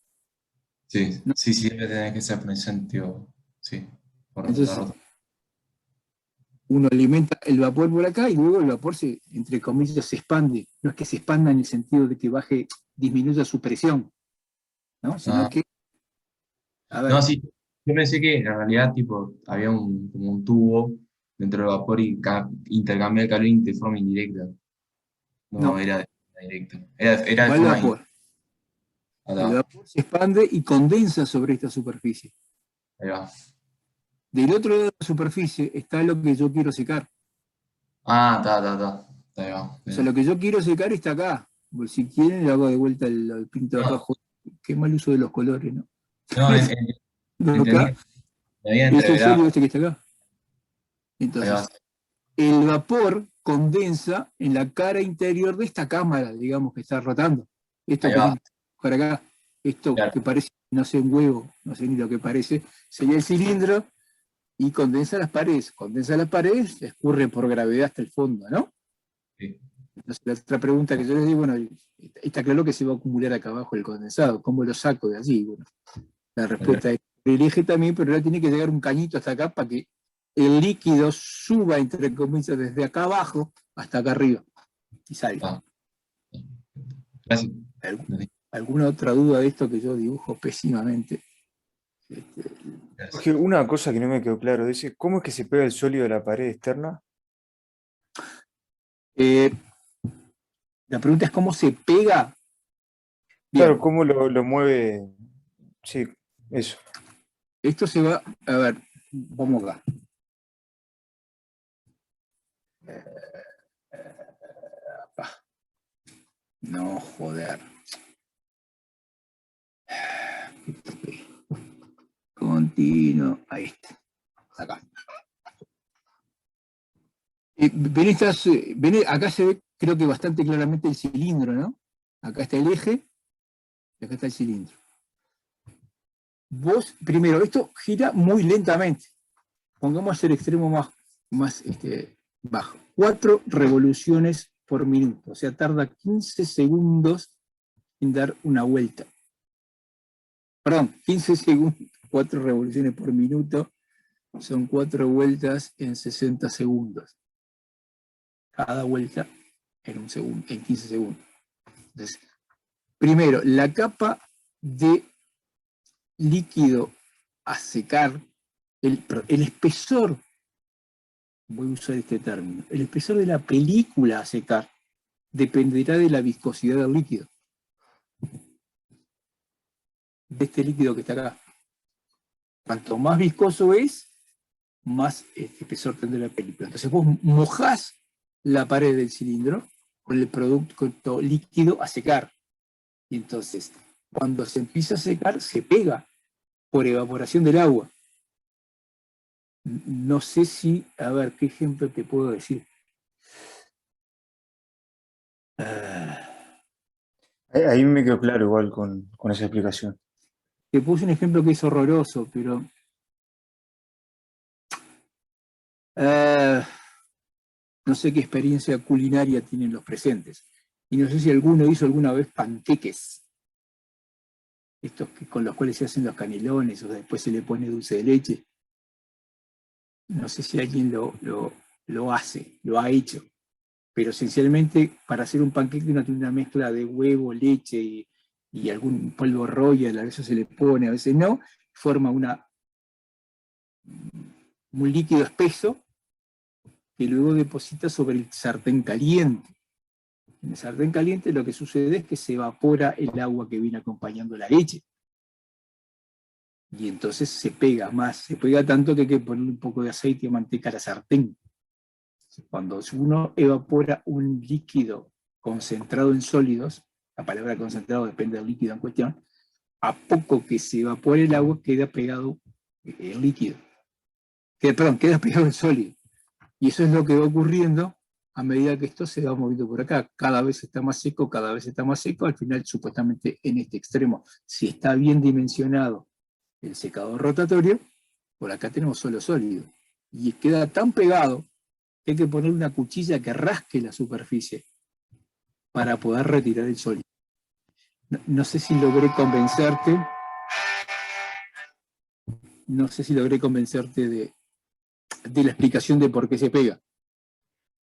sí, ¿No? sí, siempre tenés que ser presente, tipo, sí, por la Entonces rota. uno alimenta el vapor por acá y luego el vapor entre comillas, se expande. No es que se expanda en el sentido de que disminuya su presión, ¿no? Sino Ah, que, a no, ver, sí, yo pensé que en realidad tipo, había como un tubo dentro del vapor y intercambia el calor de forma indirecta. No, no, era de forma directa. Era de va el forma vapor. El indirecta. vapor se expande y condensa sobre esta superficie. Ahí va. Del otro lado de la superficie está lo que yo quiero secar. Ah, está. Ahí va. O sea, Bien. lo que yo quiero secar está acá. Pues si quieren, le hago de vuelta el pinto de No, rojo. Qué mal uso de los colores, ¿no? no, entendí. Acá Me había es el entreverado. sólido este que está acá. Ahí va. Entonces, el vapor condensa en la cara interior de esta cámara, digamos, que está rotando. Esto Ahí que va. tiene por acá, esto Claro. que parece, no sé, un huevo, no sé ni lo que parece, sería el cilindro y condensa las paredes, escurre por gravedad hasta el fondo, ¿no? Sí. Entonces, la otra pregunta que yo les digo, bueno, está claro que se va a acumular acá abajo el condensado, ¿cómo lo saco de allí? Bueno, la respuesta es el eje también, pero ahora tiene que llegar un cañito hasta acá para que el líquido suba, entre comillas, desde acá abajo hasta acá arriba y salga. Ah, gracias. ¿Alguna otra duda de esto que yo dibujo pésimamente? Gracias. Jorge, una cosa que no me quedó claro, dice, ¿cómo es que se pega el sólido a la pared externa? Eh, la pregunta es cómo se pega. Claro, Bien, ¿cómo lo mueve? Sí, eso. esto se va, a ver, vamos acá. No, joder. Continuo, ahí está, acá. Acá se ve, creo que bastante claramente el cilindro, ¿no? Acá está el eje y acá está el cilindro. Vos, primero, esto gira muy lentamente. Pongamos el extremo más bajo. 4 revoluciones por minuto. O sea, tarda 15 segundos en dar una vuelta. Perdón, 15 segundos, 4 revoluciones por minuto. Son 4 vueltas en 60 segundos. Cada vuelta en 15 segundos. Entonces, primero, la capa de líquido a secar, el espesor, voy a usar este término, el espesor de la película a secar dependerá de la viscosidad del líquido. de este líquido que está acá. Cuanto más viscoso es, más espesor tendrá la película. Entonces vos mojás la pared del cilindro con el producto líquido a secar. Y entonces, cuando se empieza a secar, se pega por evaporación del agua. No sé si, a ver, ¿qué ejemplo te puedo decir? Ahí me quedó claro igual con esa explicación. Te puse un ejemplo que es horroroso, pero no sé qué experiencia culinaria tienen los presentes. Y no sé si alguno hizo alguna vez panqueques, estos con los cuales se hacen los canelones o después se le pone dulce de leche. No sé si alguien lo hace, lo ha hecho. Pero esencialmente para hacer un panqueque uno tiene una mezcla de huevo, leche y algún polvo royal, a veces se le pone, a veces no, forma un líquido espeso que luego deposita sobre el sartén caliente. En el sartén caliente lo que sucede es que se evapora el agua que viene acompañando la leche. Y entonces se pega más, se pega tanto que hay que ponerle un poco de aceite o manteca a la sartén. Cuando uno evapora un líquido concentrado en sólidos, la palabra concentrado depende del líquido en cuestión, a poco que se evapore el agua queda pegado el líquido. Queda pegado el sólido. Y eso es lo que va ocurriendo a medida que esto se va moviendo por acá. Cada vez está más seco, cada vez está más seco. Al final, supuestamente, en este extremo, si está bien dimensionado el secador rotatorio, por acá tenemos solo sólido. Y queda tan pegado que hay que poner una cuchilla que rasque la superficie para poder retirar el sólido. No sé si logré convencerte. No sé si logré convencerte de la explicación de por qué se pega.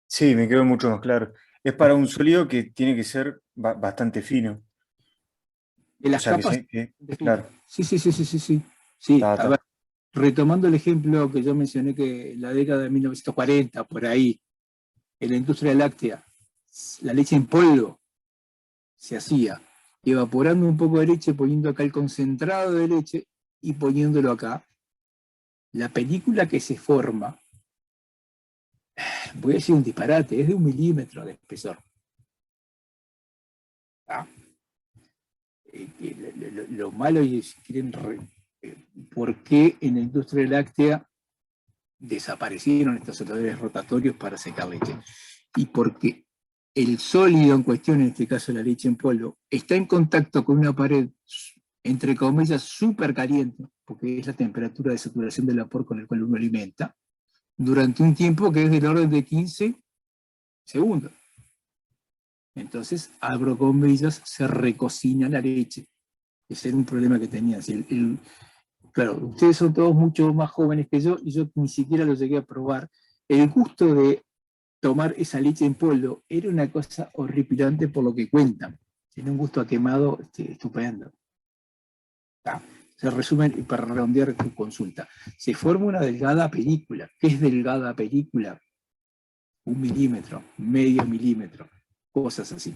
Sí, me quedó mucho más claro. Es para un sólido que tiene que ser bastante fino. De O las sea, capas. claro, Sí. Sí, a ver, está. retomando el ejemplo que yo mencioné que en la década de 1940, por ahí, en la industria láctea, la leche en polvo se hacía evaporando un poco de leche, poniendo acá el concentrado de leche y poniéndolo acá. La película que se forma, voy a decir un disparate, es de 1 milímetro de espesor. ¿Ah? Lo malo es, si quieren, por qué en la industria láctea desaparecieron estos secadores rotatorios para secar leche. Y porque el sólido en cuestión, en este caso la leche en polvo, está en contacto con una pared, entre comillas, súper caliente, porque es la temperatura de saturación del vapor con el cual uno alimenta, durante un tiempo que es del orden de 15 segundos. Entonces, abro comillas, se recocina la leche. Ese era un problema que tenían. Claro, ustedes son todos mucho más jóvenes que yo y yo ni siquiera lo llegué a probar. El gusto de tomar esa leche en polvo era una cosa horripilante por lo que cuentan. Tiene un gusto a quemado estupendo. Se resume, para redondear tu consulta, se forma una delgada película. ¿Qué es delgada película? 1 milímetro, medio milímetro, cosas así.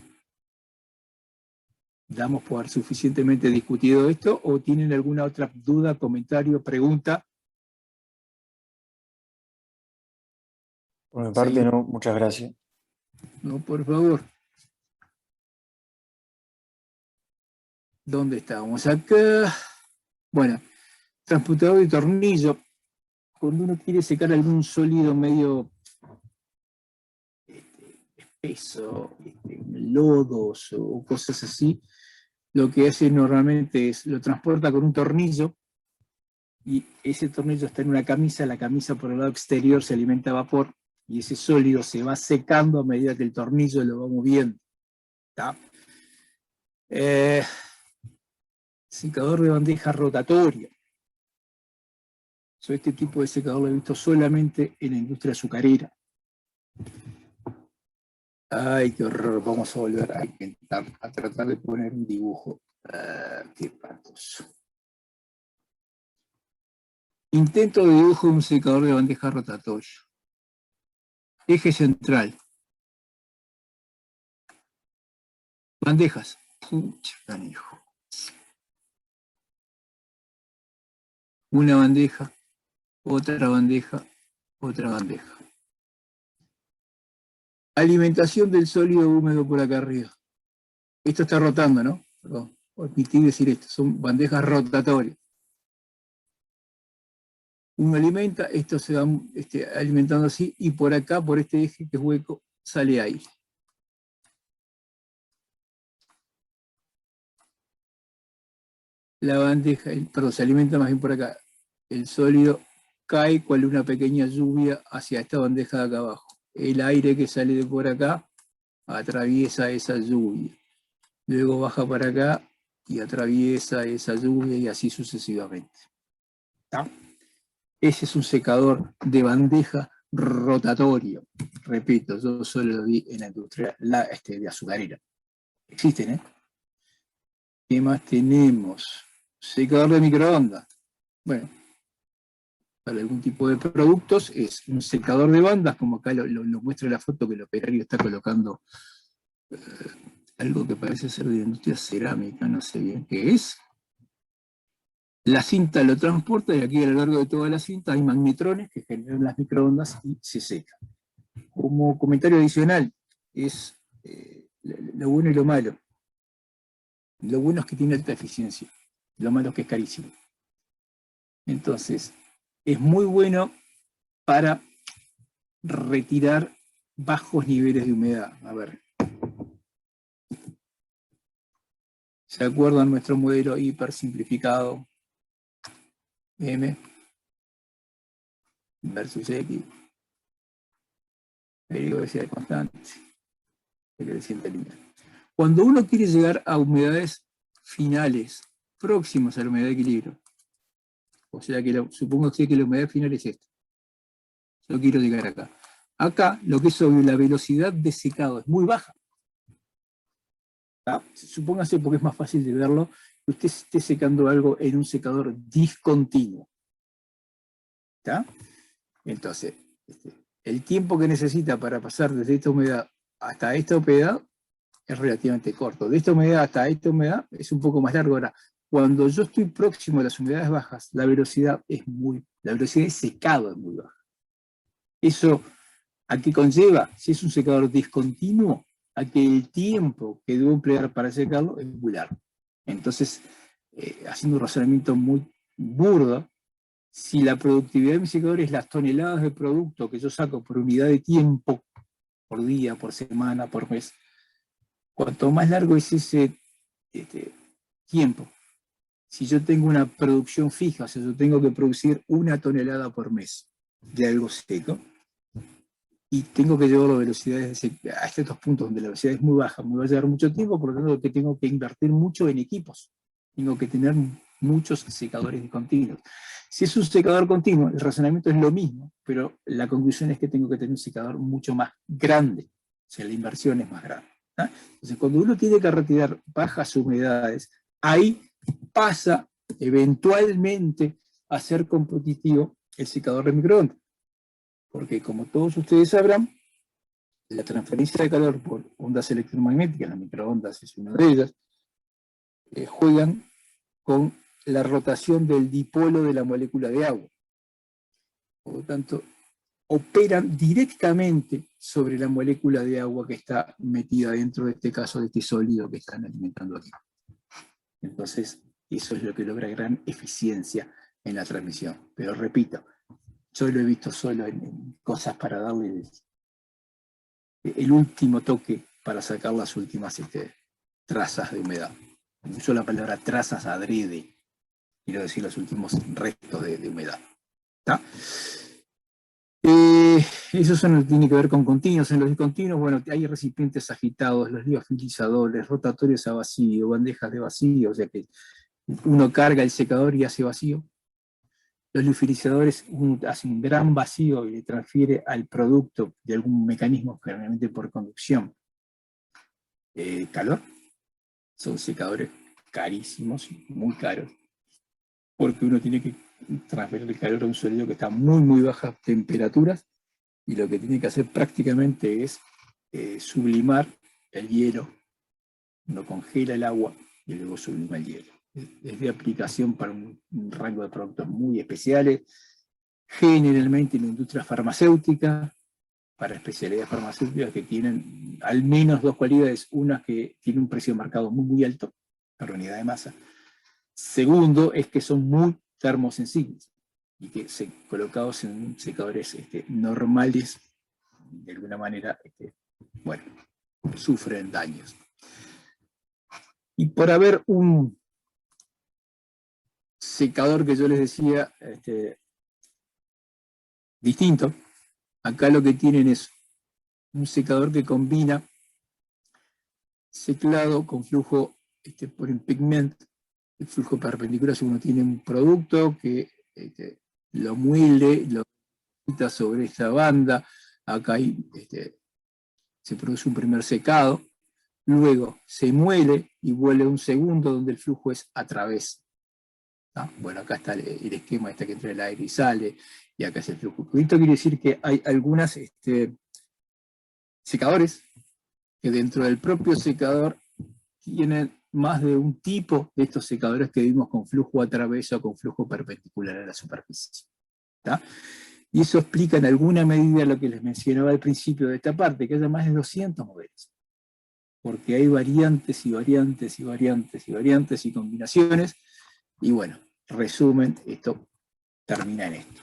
¿Damos por suficientemente discutido esto o tienen alguna otra duda, comentario, pregunta? Por mi parte, no, muchas gracias. No, por favor. ¿Dónde estábamos? Acá. Bueno, transportador de tornillo. Cuando uno quiere secar algún sólido medio espeso, lodos o cosas así, lo que hace normalmente es lo transporta con un tornillo y ese tornillo está en una camisa, la camisa por el lado exterior se alimenta a vapor y ese sólido se va secando a medida que el tornillo lo va moviendo. Secador de bandeja rotatoria. Yo este tipo de secador lo he visto solamente en la industria azucarera. Ay, qué horror. Vamos a volver a intentar, a tratar de poner un dibujo. Qué espantoso. Intento de dibujo de un secador de bandeja rotatoria. Eje central. Bandejas. Pucha, canijo. una bandeja, otra bandeja, otra bandeja. Alimentación del sólido húmedo por acá arriba. Esto está rotando, ¿no? Perdón, omití decir esto, son bandejas rotatorias. Uno alimenta, esto se va alimentando así, y por acá, por este eje que es hueco, sale aire. La bandeja, perdón, se alimenta más bien por acá. El sólido cae cual una pequeña lluvia hacia esta bandeja de acá abajo. El aire que sale de por acá atraviesa esa lluvia. Luego baja para acá y atraviesa esa lluvia y así sucesivamente. ¿Está? Ese es un secador de bandeja rotatorio. Repito, yo solo lo vi en la industria de azucarera. Existen, ¿eh? ¿Qué más tenemos? Secador de microondas. Bueno, para algún tipo de productos es un secador de bandas, como acá lo muestra la foto que el operario está colocando algo que parece ser de industria cerámica, no sé bien qué es. La cinta lo transporta y aquí a lo largo de toda la cinta hay magnetrones que generan las microondas y se secan. Como comentario adicional, es lo bueno y lo malo. Lo bueno es que tiene alta eficiencia, lo malo es que es carísimo. Entonces, es muy bueno para retirar bajos niveles de humedad. A ver. ¿Se acuerdan nuestro modelo hiper simplificado? M versus X. Periodicidad constante. Creciente lineal. Cuando uno quiere llegar a humedades finales, próximas a la humedad de equilibrio, o sea que supongo que la humedad final es esta. Yo quiero llegar acá. Acá, lo que es obvio, la velocidad de secado es muy baja. ¿Ah? Supóngase, porque es más fácil de verlo, que usted esté secando algo en un secador discontinuo. ¿Está? Entonces, el tiempo que necesita para pasar desde esta humedad hasta esta humedad es relativamente corto. De esta humedad hasta esta humedad es un poco más largo. Ahora, cuando yo estoy próximo a las humedades bajas, la velocidad de secado es muy baja. Eso, ¿a qué conlleva? Si es un secador discontinuo, a que el tiempo que debo emplear para secarlo es muy largo. Entonces, haciendo un razonamiento muy burdo, si la productividad de mi secador es las toneladas de producto que yo saco por unidad de tiempo, por día, por semana, por mes, cuanto más largo es ese tiempo, si yo tengo una producción fija, o sea, yo tengo que producir 1 tonelada por mes de algo seco, y tengo que llevarlo a velocidades a estos puntos donde la velocidad es muy baja, me va a llevar mucho tiempo, por lo tanto que tengo que invertir mucho en equipos, tengo que tener muchos secadores continuos. Si es un secador continuo, el razonamiento es lo mismo, pero la conclusión es que tengo que tener un secador mucho más grande, o sea, la inversión es más grande. ¿Ah? Entonces, cuando uno tiene que retirar bajas humedades, ahí pasa eventualmente a ser competitivo el secador de microondas. Porque como todos ustedes sabrán, la transferencia de calor por ondas electromagnéticas, las microondas es una de ellas, juegan con la rotación del dipolo de la molécula de agua. Por lo tanto, operan directamente sobre la molécula de agua que está metida dentro de este caso de este sólido que están alimentando aquí. Entonces, eso es lo que logra gran eficiencia en la transmisión. Pero repito, yo lo he visto solo en cosas para darle el último toque para sacar las últimas trazas de humedad. Uso la palabra trazas adrede, quiero decir los últimos restos de humedad. ¿Está? Eso tiene que ver con continuos. En los discontinuos, bueno, hay recipientes agitados, los liofilizadores, rotatorios a vacío, bandejas de vacío, o sea que uno carga el secador y hace vacío. Los liofilizadores hacen un gran vacío y le transfiere al producto de algún mecanismo, generalmente por conducción, calor. Son secadores carísimos, muy caros, porque uno tiene que transferir el calor a un sólido que está a muy, muy bajas temperaturas, y lo que tiene que hacer prácticamente es sublimar el hielo. Uno congela el agua y luego sublima el hielo. es de aplicación para un rango de productos muy especiales, generalmente en la industria farmacéutica, para especialidades farmacéuticas que tienen al menos dos cualidades. Una, que tiene un precio de mercado muy, muy alto por unidad de masa. Segundo, es que son muy termosensibles y que colocados en secadores normales, de alguna manera, bueno, sufren daños. Y por haber un secador que yo les decía distinto, acá lo que tienen es un secador que combina seclado con flujo por impingement. El flujo perpendicular, si uno tiene un producto que lo muele, lo quita sobre esta banda, acá se produce un primer secado, luego se muele y vuelve un segundo donde el flujo es a través. ¿Ah? Bueno, acá está el esquema que entra el aire y sale, y acá es el flujo. Esto quiere decir que hay algunas secadores que dentro del propio secador tienen más de un tipo de estos secadores que vimos con flujo a través o con flujo perpendicular a la superficie. ¿Tá? Y eso explica en alguna medida lo que les mencionaba al principio de esta parte, que haya más de 200 modelos. Porque hay variantes y variantes y variantes y variantes y combinaciones. Y bueno, resumen, esto termina en esto.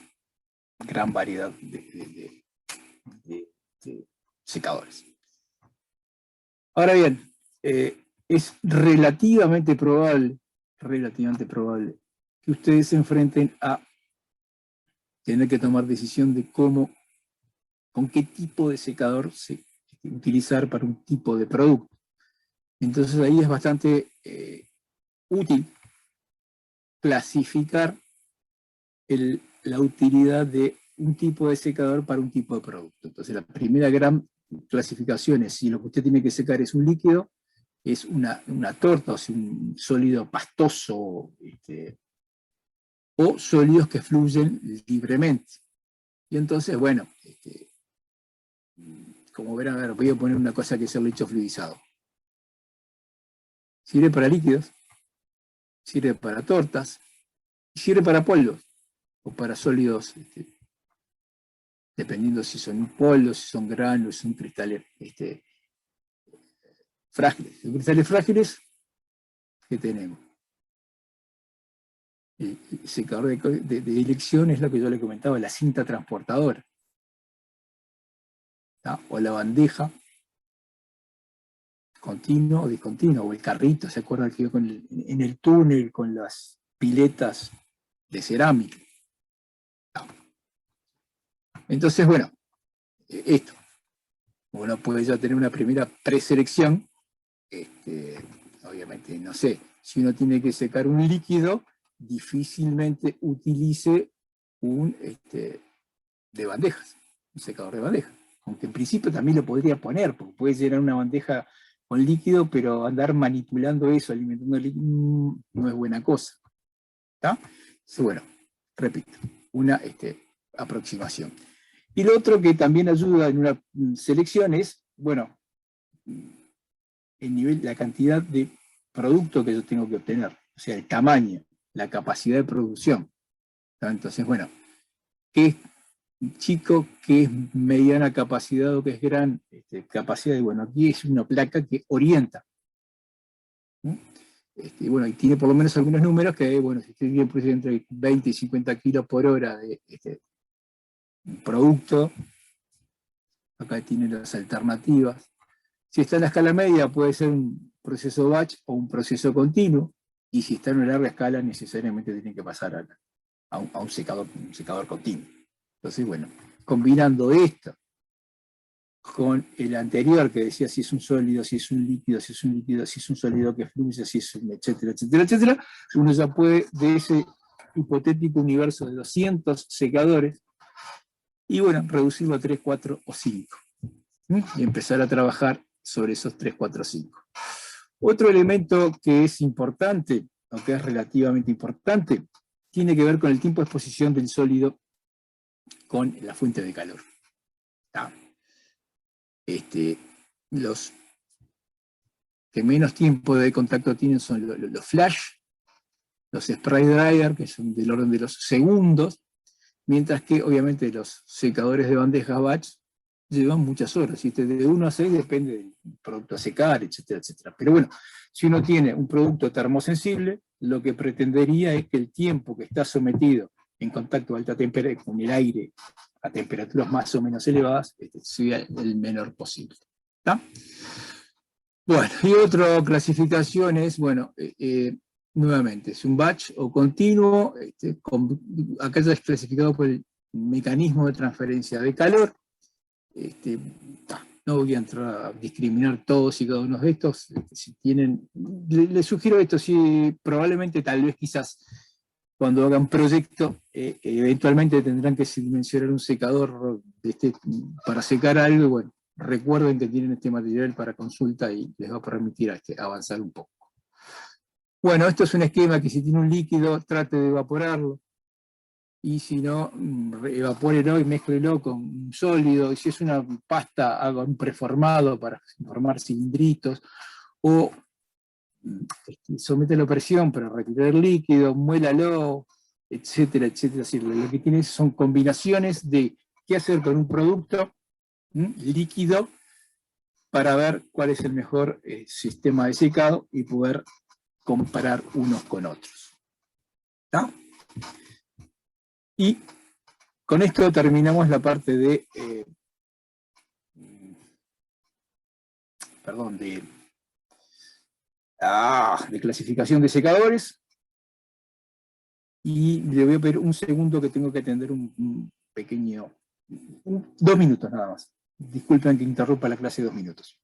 Gran variedad de secadores. Ahora bien, es relativamente probable que ustedes se enfrenten a tener que tomar decisión de con qué tipo de secador utilizar para un tipo de producto. Entonces ahí es bastante útil clasificar la utilidad de un tipo de secador para un tipo de producto. Entonces la primera gran clasificación es si lo que usted tiene que secar es un líquido, es una torta, o sea, un sólido pastoso, o sólidos que fluyen libremente. Y entonces, bueno, como verán, ahora voy a poner una cosa que es el lecho fluidizado. Sirve para líquidos, sirve para tortas, y sirve para polvos, o para sólidos, dependiendo si son polvos, si son granos, si son cristales frágiles. Los cristales frágiles, ¿qué tenemos? El secador de elección es lo que yo le comentaba, la cinta transportadora. ¿tá? O la bandeja continua o discontinua, o el carrito, ¿se acuerdan que iba en el túnel con las piletas de cerámica? ¿tá? Entonces, bueno, esto. Uno puede ya tener una primera preselección, obviamente, no sé, si uno tiene que secar un líquido, difícilmente utilice un de bandejas, un secador de bandejas. Aunque en principio también lo podría poner, porque puede llenar una bandeja con líquido, pero andar manipulando eso, alimentando el líquido, no es buena cosa. ¿Está? Entonces, bueno, repito, una aproximación. Y lo otro que también ayuda en una selección es, bueno, el nivel, la cantidad de producto que yo tengo que obtener, o sea, el tamaño, la capacidad de producción. ¿Está? Entonces, bueno, ¿qué es chico, que es mediana capacidad o que es gran capacidad? Y bueno, aquí es una placa que orienta. Y bueno, y tiene por lo menos algunos números que, bueno, si usted bien produce entre 20 y 50 kilos por hora de producto, acá tiene las alternativas. Si está en la escala media, puede ser un proceso batch o un proceso continuo, y si está en una larga escala, necesariamente tiene que pasar a un secador continuo. Entonces, bueno, combinando esto con el anterior que decía si es un sólido, si es un líquido, si es un líquido, si es un sólido que fluye, si es un etcétera, etcétera, etcétera, uno ya puede, de ese hipotético universo de 200 secadores, y bueno, reducirlo a 3, 4 o 5. Y empezar a trabajar sobre esos 3, 4, 5. Otro elemento que es importante, o que es relativamente importante, tiene que ver con el tiempo de exposición del sólido con la fuente de calor. ¿Tá? Los que menos tiempo de contacto tienen son los flash, los spray dryer, que son del orden de los segundos, mientras que obviamente los secadores de bandejas batch llevan muchas horas, ¿sí? De 1 a 6 depende del producto a secar, etcétera, etcétera. Pero bueno, si uno tiene un producto termosensible, lo que pretendería es que el tiempo que está sometido en contacto a alta temperatura con el aire a temperaturas más o menos elevadas sea el menor posible. ¿Está? Bueno, y otra clasificación es, bueno, nuevamente, es un batch o continuo, acá ya es clasificado por el mecanismo de transferencia de calor. No voy a entrar a discriminar todos y cada uno de estos. Si tienen, les sugiero esto, si probablemente, tal vez, quizás, cuando hagan proyecto, eventualmente tendrán que dimensionar un secador para secar algo, y bueno, recuerden que tienen este material para consulta y les va a permitir avanzar un poco. Bueno, esto es un esquema que si tiene un líquido, trate de evaporarlo. Y si no, evapórelo y mézclelo con un sólido. Y si es una pasta, haga un preformado para formar cilindritos. O somételo a presión para retirar el líquido, muélalo, etcétera, etcétera. Es decir, lo que tiene son combinaciones de qué hacer con un producto líquido para ver cuál es el mejor sistema de secado y poder comparar unos con otros. ¿Está? Y con esto terminamos la parte de, de clasificación de secadores. Y le voy a pedir un segundo que tengo que atender un pequeño, 2 minutos nada más. Disculpen que interrumpa la clase 2 minutos.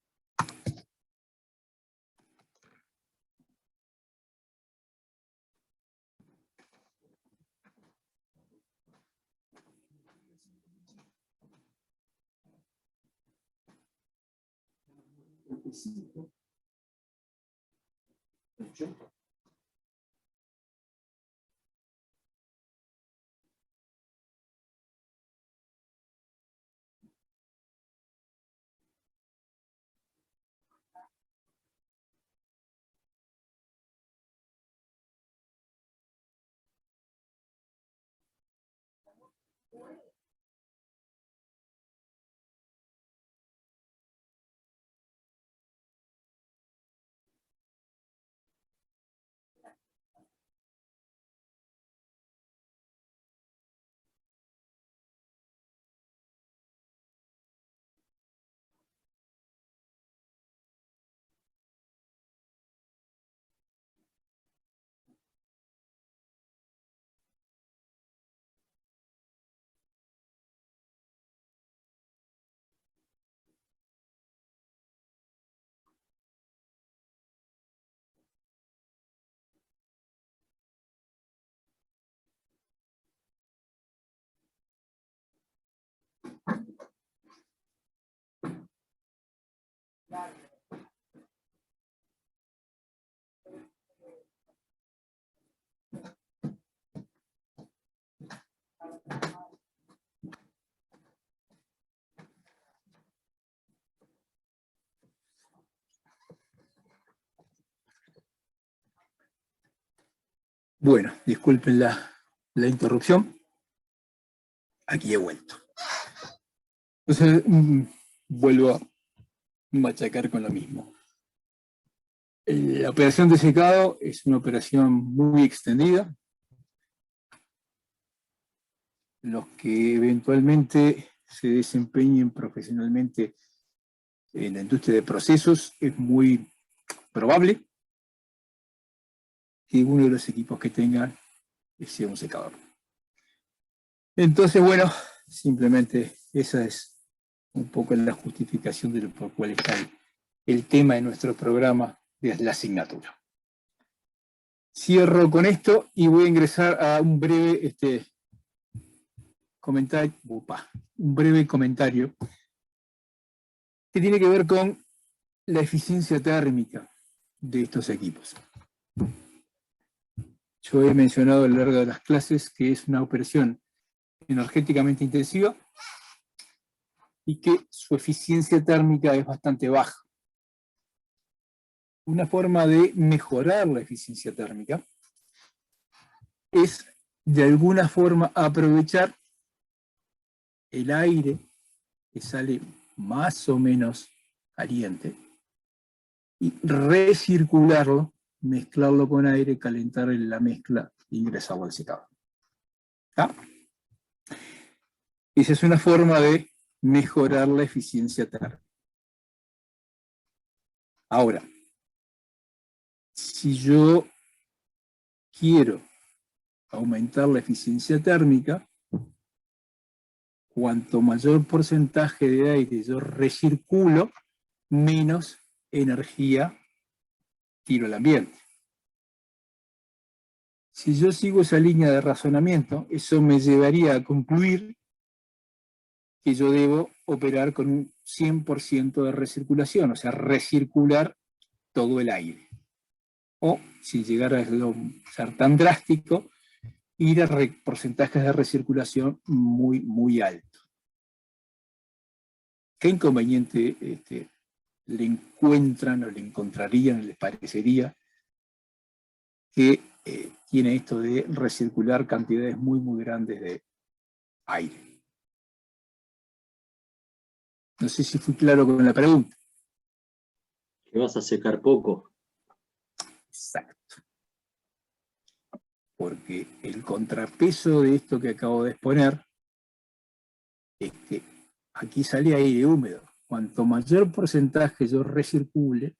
Bueno, disculpen la interrupción. Aquí he vuelto. Entonces, vuelvo a machacar con lo mismo. La operación de secado es una operación muy extendida. Los que eventualmente se desempeñen profesionalmente en la industria de procesos, es muy probable que uno de los equipos que tengan sea un secador. Entonces, bueno, simplemente esa es un poco la justificación de por cuál está el tema de nuestro programa de la asignatura. Cierro con esto y voy a ingresar a un breve comentario que tiene que ver con la eficiencia térmica de estos equipos. Yo he mencionado a lo largo de las clases que es una operación energéticamente intensiva y que su eficiencia térmica es bastante baja. Una forma de mejorar la eficiencia térmica es de alguna forma aprovechar el aire que sale más o menos caliente y recircularlo, mezclarlo con aire, calentar la mezcla e ingresarlo al secador. ¿Ah? Esa es una forma de mejorar la eficiencia térmica. Ahora, si yo quiero aumentar la eficiencia térmica, cuanto mayor porcentaje de aire yo recirculo, menos energía tiro al ambiente. Si yo sigo esa línea de razonamiento, eso me llevaría a concluir que yo debo operar con un 100% de recirculación, o sea, recircular todo el aire. O, si llegara a ser tan drástico, ir a porcentajes de recirculación muy, muy altos. ¿Qué inconveniente le encuentran o le encontrarían, les parecería que tiene esto de recircular cantidades muy, muy grandes de aire? No sé si fui claro con la pregunta. Que vas a secar poco. Exacto. Porque el contrapeso de esto que acabo de exponer es que aquí sale aire húmedo. Cuanto mayor porcentaje yo recircule,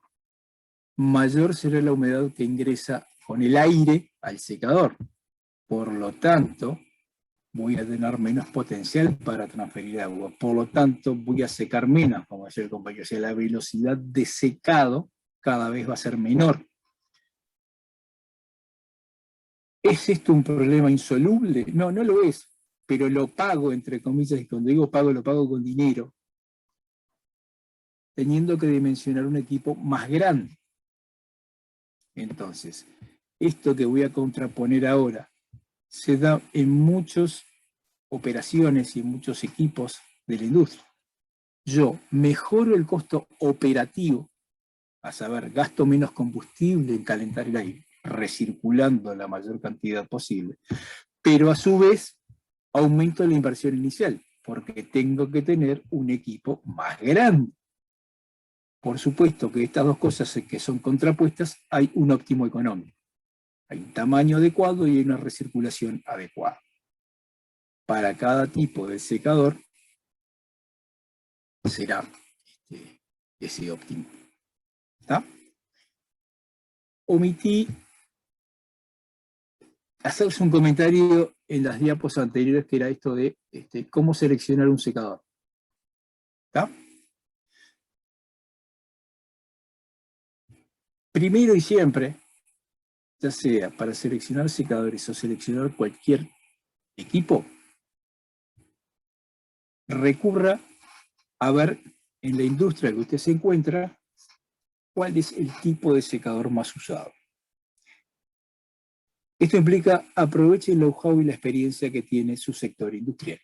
mayor será la humedad que ingresa con el aire al secador. Por lo tanto, voy a tener menos potencial para transferir agua. Por lo tanto, voy a secar menos, como decía el compañero. O sea, la velocidad de secado cada vez va a ser menor. ¿Es esto un problema insoluble? No, no lo es, pero lo pago, entre comillas, y cuando digo pago, lo pago con dinero, teniendo que dimensionar un equipo más grande. Entonces, esto que voy a contraponer ahora se da en muchas operaciones y en muchos equipos de la industria. Yo mejoro el costo operativo, a saber, gasto menos combustible en calentar el aire, recirculando la mayor cantidad posible, pero a su vez aumento la inversión inicial, porque tengo que tener un equipo más grande. Por supuesto que estas dos cosas que son contrapuestas, hay un óptimo económico. Hay un tamaño adecuado y hay una recirculación adecuada. Para cada tipo de secador será ese óptimo. ¿Está? Omití hacerles un comentario en las diapos anteriores, que era esto de cómo seleccionar un secador. ¿Está? Primero y siempre, ya sea para seleccionar secadores o seleccionar cualquier equipo, recurra a ver en la industria en que usted se encuentra cuál es el tipo de secador más usado. Esto implica aproveche el know-how y la experiencia que tiene su sector industrial.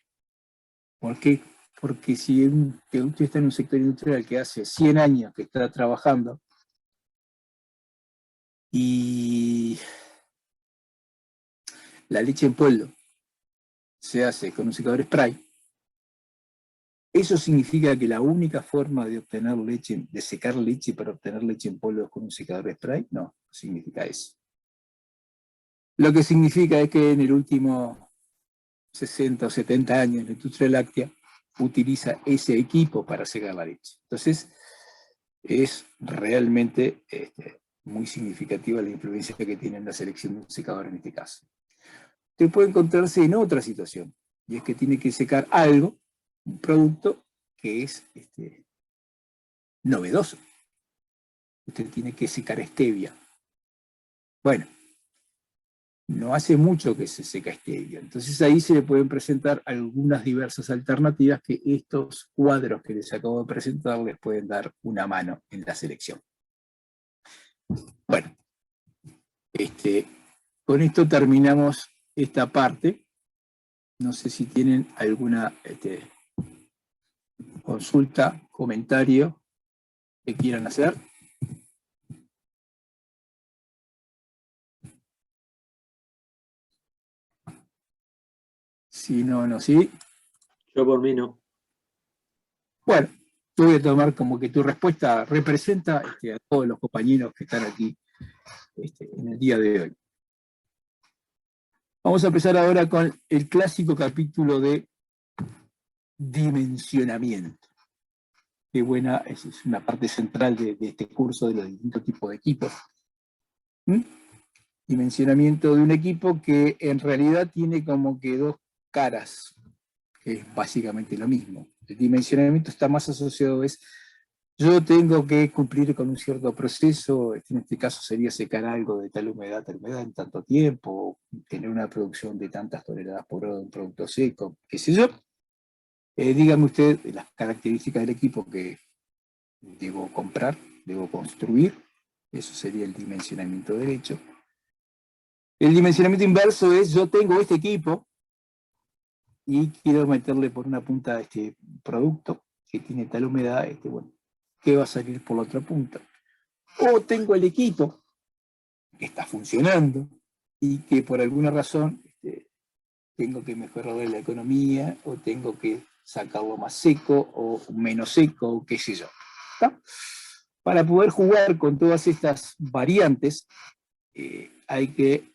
¿Por qué? Porque si usted está en un sector industrial que hace 100 años que está trabajando y la leche en polvo se hace con un secador spray, ¿eso significa que la única forma de obtener leche, de secar leche para obtener leche en polvo es con un secador spray? No, no significa eso. Lo que significa es que en el último 60 o 70 años la industria láctea utiliza ese equipo para secar la leche. Entonces, es realmente muy significativa la influencia que tiene en la selección de un secador en este caso. Usted puede encontrarse en otra situación, y es que tiene que secar algo, un producto que es novedoso. Usted tiene que secar stevia. Bueno, no hace mucho que se seca stevia, entonces ahí se le pueden presentar algunas diversas alternativas que estos cuadros que les acabo de presentar les pueden dar una mano en la selección. Bueno, con esto terminamos esta parte. No sé si tienen alguna consulta, comentario que quieran hacer. Si no, no, sí. Yo por mí no. Bueno, yo voy a tomar como que tu respuesta representa a todos los compañeros que están aquí en el día de hoy. Vamos a empezar ahora con el clásico capítulo de dimensionamiento. Qué buena, es una parte central de este curso de los distintos tipos de equipos. Dimensionamiento de un equipo que en realidad tiene como que dos caras, que es básicamente lo mismo. El dimensionamiento está más asociado, yo tengo que cumplir con un cierto proceso, en este caso sería secar algo de tal humedad en tanto tiempo, tener una producción de tantas toneladas por hora de un producto seco, qué sé yo. Dígame usted las características del equipo que debo comprar, debo construir, eso sería el dimensionamiento derecho. El dimensionamiento inverso es, yo tengo este equipo y quiero meterle por una punta a este producto que tiene tal humedad, bueno, ¿qué va a salir por la otra punta? O tengo el equipo que está funcionando y que por alguna razón tengo que mejorarle la economía o tengo que sacarlo más seco o menos seco o qué sé yo. ¿Está? Para poder jugar con todas estas variantes hay que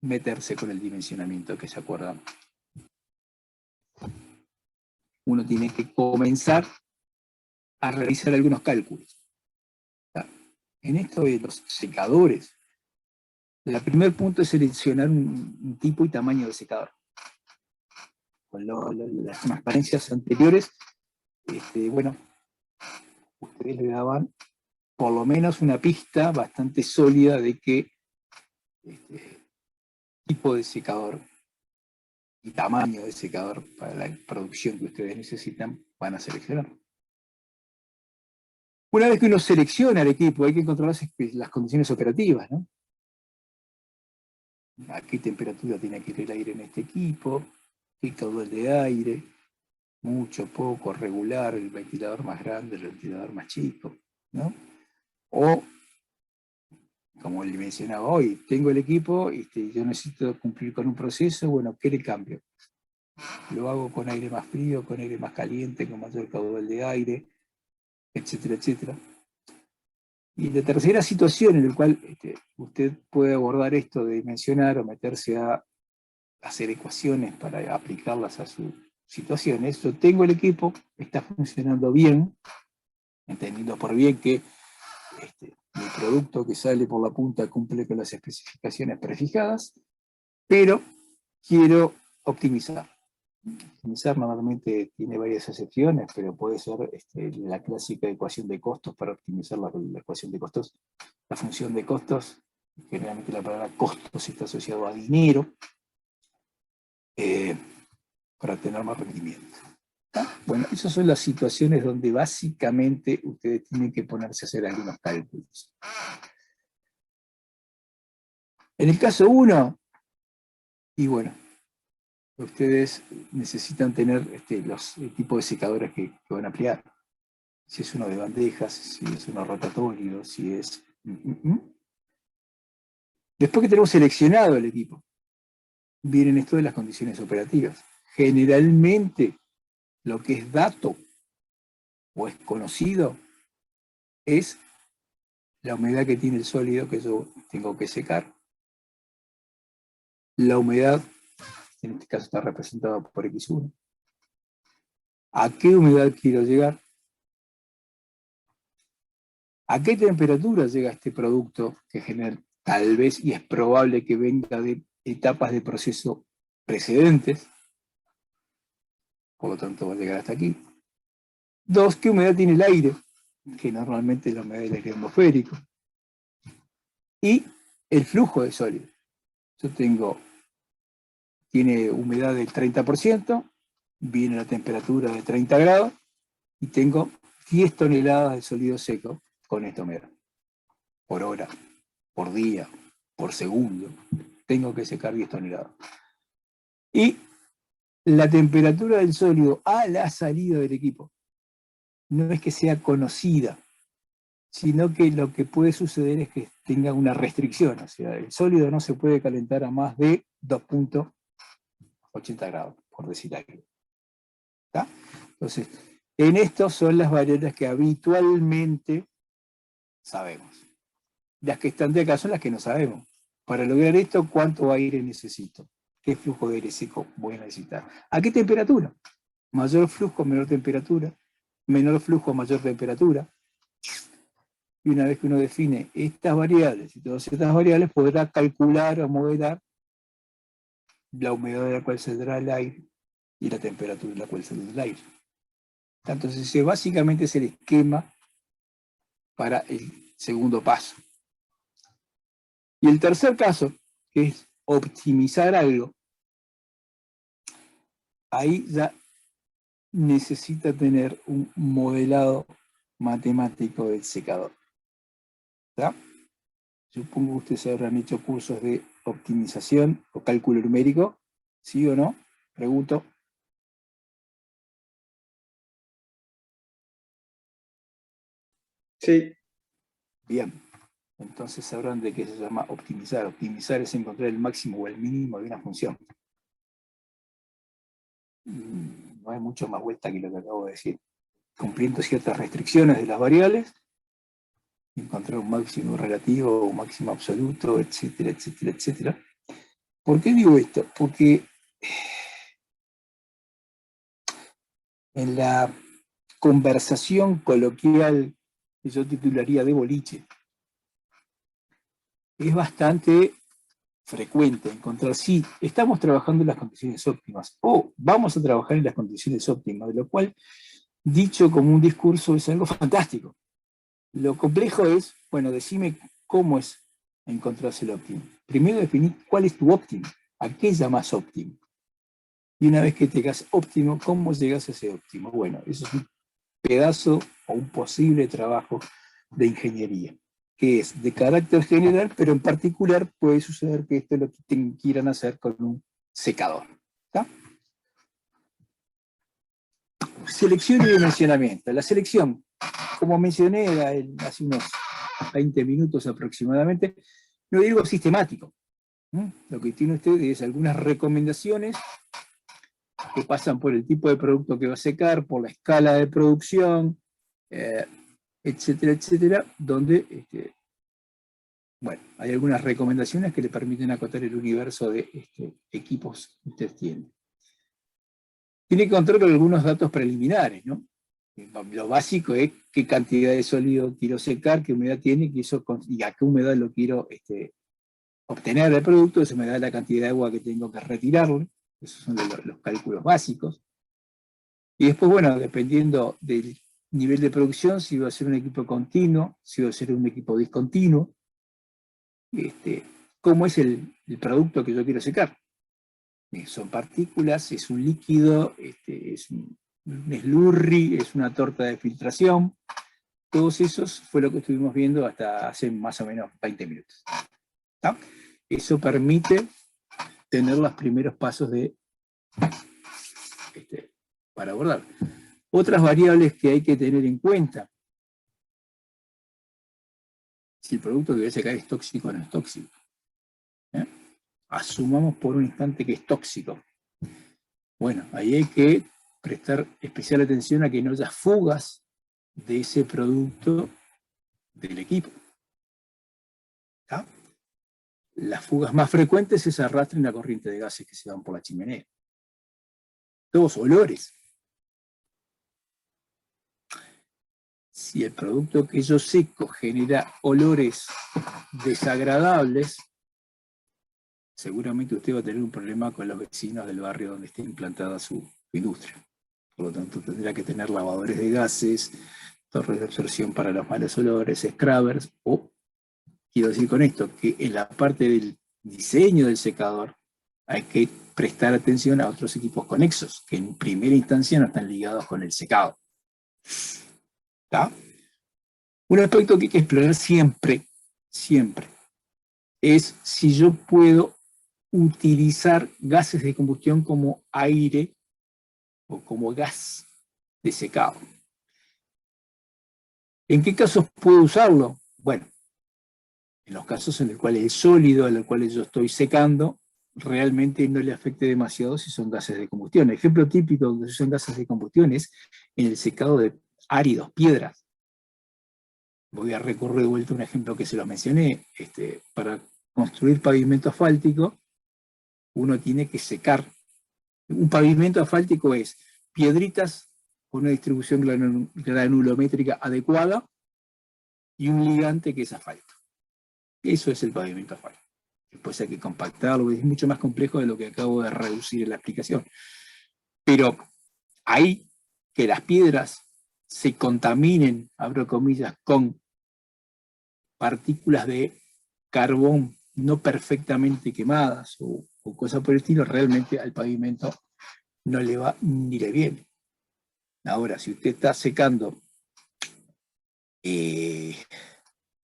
meterse con el dimensionamiento, que se acuerdan. Uno tiene que comenzar a realizar algunos cálculos. En esto de los secadores, el primer punto es seleccionar un tipo y tamaño de secador. Con las transparencias anteriores, bueno, ustedes le daban por lo menos una pista bastante sólida de qué tipo de secador y tamaño de secador para la producción que ustedes necesitan van a seleccionar. Una vez que uno selecciona el equipo, hay que controlar las condiciones operativas, ¿no? ¿A qué temperatura tiene que ir el aire en este equipo? ¿Qué caudal de aire? Mucho, poco, regular, el ventilador más grande, el ventilador más chico, ¿no? O, como le mencionaba hoy, tengo el equipo y yo necesito cumplir con un proceso, bueno, ¿qué le cambio? Lo hago con aire más frío, con aire más caliente, con mayor caudal de aire, etcétera, etcétera. Y la tercera situación en la cual usted puede abordar esto de dimensionar o meterse a hacer ecuaciones para aplicarlas a su situación es, yo tengo el equipo, está funcionando bien, entendiendo por bien que mi producto que sale por la punta cumple con las especificaciones prefijadas, pero quiero optimizar. Optimizar normalmente tiene varias excepciones, pero puede ser la clásica ecuación de costos para optimizar la ecuación de costos. La función de costos, generalmente la palabra costos está asociado a dinero, para tener más rendimiento. Bueno, esas son las situaciones donde básicamente ustedes tienen que ponerse a hacer algunos cálculos. En el caso 1, y bueno, ustedes necesitan tener los tipos de secadores que van a emplear. Si es uno de bandejas, si es uno rotatorio, si es... Después que tenemos seleccionado el equipo, vienen esto de las condiciones operativas. Generalmente, lo que es dato o es conocido es la humedad que tiene el sólido que yo tengo que secar. La humedad, en este caso está representada por X1. ¿A qué humedad quiero llegar? ¿A qué temperatura llega este producto que genera tal vez, y es probable que venga de etapas de proceso precedentes? Por lo tanto va a llegar hasta aquí. 2, ¿qué humedad tiene el aire? Que normalmente es la humedad del aire atmosférico. Y el flujo de sólido. Yo tiene humedad del 30%, viene la temperatura de 30 grados, y tengo 10 toneladas de sólido seco con esta humedad. Por hora, por día, por segundo, tengo que secar 10 toneladas. Y la temperatura del sólido a la salida del equipo no es que sea conocida, sino que lo que puede suceder es que tenga una restricción, o sea, el sólido no se puede calentar a más de 2.0 80 grados, por decir algo. ¿Está? Entonces, en esto son las variables que habitualmente sabemos. Las que están de acá son las que no sabemos. Para lograr esto, ¿cuánto aire necesito? ¿Qué flujo de aire seco voy a necesitar? ¿A qué temperatura? Mayor flujo, menor temperatura. Menor flujo, mayor temperatura. Y una vez que uno define estas variables y todas estas variables, podrá calcular o modelar la humedad de la cual saldrá el aire y la temperatura de la cual saldrá el aire. Entonces, ese básicamente es el esquema para el segundo paso. Y el tercer caso, que es optimizar algo, ahí ya necesita tener un modelado matemático del secador. ¿Está? Supongo que ustedes habrán hecho cursos de optimización o cálculo numérico, ¿sí o no? Pregunto. Sí. Bien. Entonces sabrán de qué se llama optimizar. Optimizar es encontrar el máximo o el mínimo de una función. No hay mucho más vuelta que lo que acabo de decir. Cumpliendo ciertas restricciones de las variables, encontrar un máximo relativo, un máximo absoluto, etcétera, etcétera, etcétera. ¿Por qué digo esto? Porque en la conversación coloquial que yo titularía de boliche, es bastante frecuente encontrar, sí, estamos trabajando en las condiciones óptimas, o vamos a trabajar en las condiciones óptimas, de lo cual, dicho como un discurso, es algo fantástico. Lo complejo es, bueno, decime cómo es encontrarse el óptimo. Primero definir cuál es tu óptimo, a qué llamas óptimo. Y una vez que tengas óptimo, ¿cómo llegas a ese óptimo? Bueno, eso es un pedazo o un posible trabajo de ingeniería, que es de carácter general, pero en particular puede suceder que esto es lo que quieran hacer con un secador. ¿Está? Selección y dimensionamiento. La selección, como mencioné hace unos 20 minutos aproximadamente, no digo sistemático. Lo que tiene usted es algunas recomendaciones que pasan por el tipo de producto que va a secar, por la escala de producción, etcétera, etcétera, donde bueno, hay algunas recomendaciones que le permiten acotar el universo de equipos que usted tiene. Tiene que contar con algunos datos preliminares, ¿no? Lo básico es qué cantidad de sólido quiero secar, qué humedad tiene, y a qué humedad lo quiero obtener del producto, eso me da la cantidad de agua que tengo que retirarle, esos son los cálculos básicos. Y después, bueno, dependiendo del nivel de producción, si va a ser un equipo continuo, si va a ser un equipo discontinuo, cómo es el producto que yo quiero secar. Son partículas, es un líquido, es un slurry, es una torta de filtración. Todos esos fue lo que estuvimos viendo hasta hace más o menos 20 minutos. ¿Está? Eso permite tener los primeros pasos para abordar. Otras variables que hay que tener en cuenta. Si el producto que voy a secar es tóxico o no es tóxico. Asumamos por un instante que es tóxico. Bueno, ahí hay que prestar especial atención a que no haya fugas de ese producto del equipo. ¿Está? Las fugas más frecuentes es arrastren la corriente de gases que se van por la chimenea. Todos olores. Si el producto que yo seco genera olores desagradables, seguramente usted va a tener un problema con los vecinos del barrio donde esté implantada su industria. Por lo tanto, tendrá que tener lavadores de gases, torres de absorción para los malos olores, scrubbers, o, quiero decir con esto, que en la parte del diseño del secador hay que prestar atención a otros equipos conexos, que en primera instancia no están ligados con el secado. ¿Está? Un aspecto que hay que explorar siempre, siempre, es si yo puedo utilizar gases de combustión como aire o como gas de secado. ¿En qué casos puedo usarlo? Bueno, en los casos en los cuales el sólido al cual yo estoy secando realmente no le afecte demasiado si son gases de combustión. El ejemplo típico donde se usan gases de combustión es en el secado de áridos, piedras. Voy a recurrir de vuelta a un ejemplo que se lo mencioné. Para construir pavimento asfáltico, uno tiene que secar. Un pavimento asfáltico es piedritas con una distribución granulométrica adecuada y un ligante que es asfalto. Eso es el pavimento asfáltico. Después hay que compactarlo, es mucho más complejo de lo que acabo de reducir en la explicación. Pero ahí que las piedras se contaminen, abro comillas, con partículas de carbón no perfectamente quemadas o cosas por el estilo, realmente al pavimento no le va ni le viene. Ahora, si usted está secando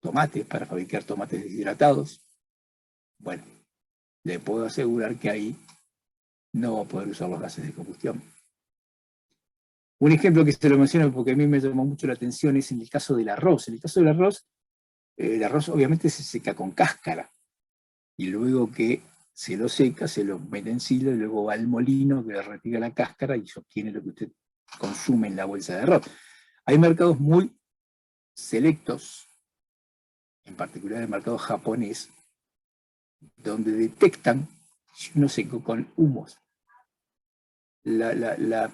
tomates para fabricar tomates deshidratados, bueno, le puedo asegurar que ahí no va a poder usar los gases de combustión. Un ejemplo que se lo menciono porque a mí me llamó mucho la atención es en el caso del arroz. En el caso del arroz, el arroz obviamente se seca con cáscara, y luego que se lo seca, se lo mete en silo, y luego va al molino que le retira la cáscara y se obtiene lo que usted consume en la bolsa de arroz. Hay mercados muy selectos, en particular el mercado japonés, donde detectan si uno secó con humos. La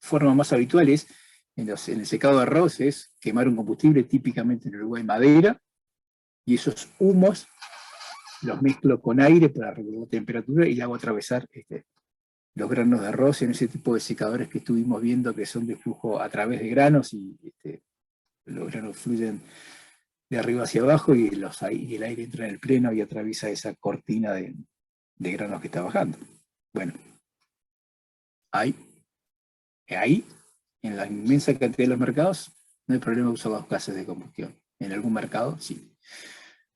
forma más habitual es, en el secado de arroz, es quemar un combustible, típicamente en Uruguay madera, y esos humos los mezclo con aire para regular temperatura y hago atravesar los granos de arroz en ese tipo de secadores que estuvimos viendo que son de flujo a través de granos, y los granos fluyen de arriba hacia abajo y el aire entra en el pleno y atraviesa esa cortina de granos que está bajando. Bueno, ahí, en la inmensa cantidad de los mercados, no hay problema de usar los gases de combustión. En algún mercado, sí.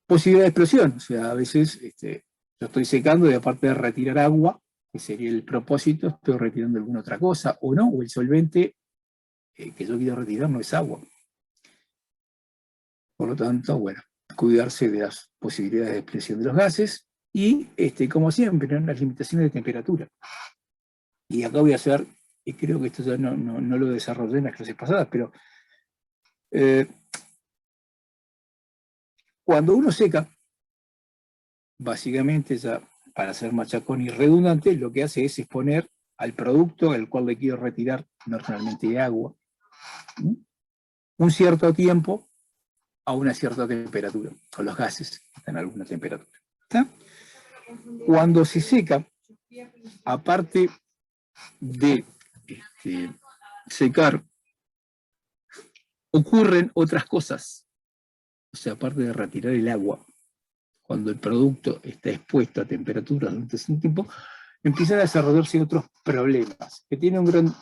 Posibilidad de explosión, o sea, a veces yo estoy secando y aparte de retirar agua, que sería el propósito, estoy retirando alguna otra cosa, o no, o el solvente que yo quiero retirar no es agua. Por lo tanto, bueno, cuidarse de las posibilidades de explosión de los gases y, como siempre, ¿no?, las limitaciones de temperatura. Y acá voy a hacer, y creo que esto ya no lo desarrollé en las clases pasadas, pero cuando uno seca, básicamente, ya para ser machacón y redundante, lo que hace es exponer al producto al cual le quiero retirar normalmente agua, un cierto tiempo a una cierta temperatura, con los gases están a alguna temperatura. ¿Está? Cuando se seca, aparte de secar, ocurren otras cosas. O sea, aparte de retirar el agua, cuando el producto está expuesto a temperaturas durante ese tiempo, empiezan a desarrollarse otros problemas, que tienen un gran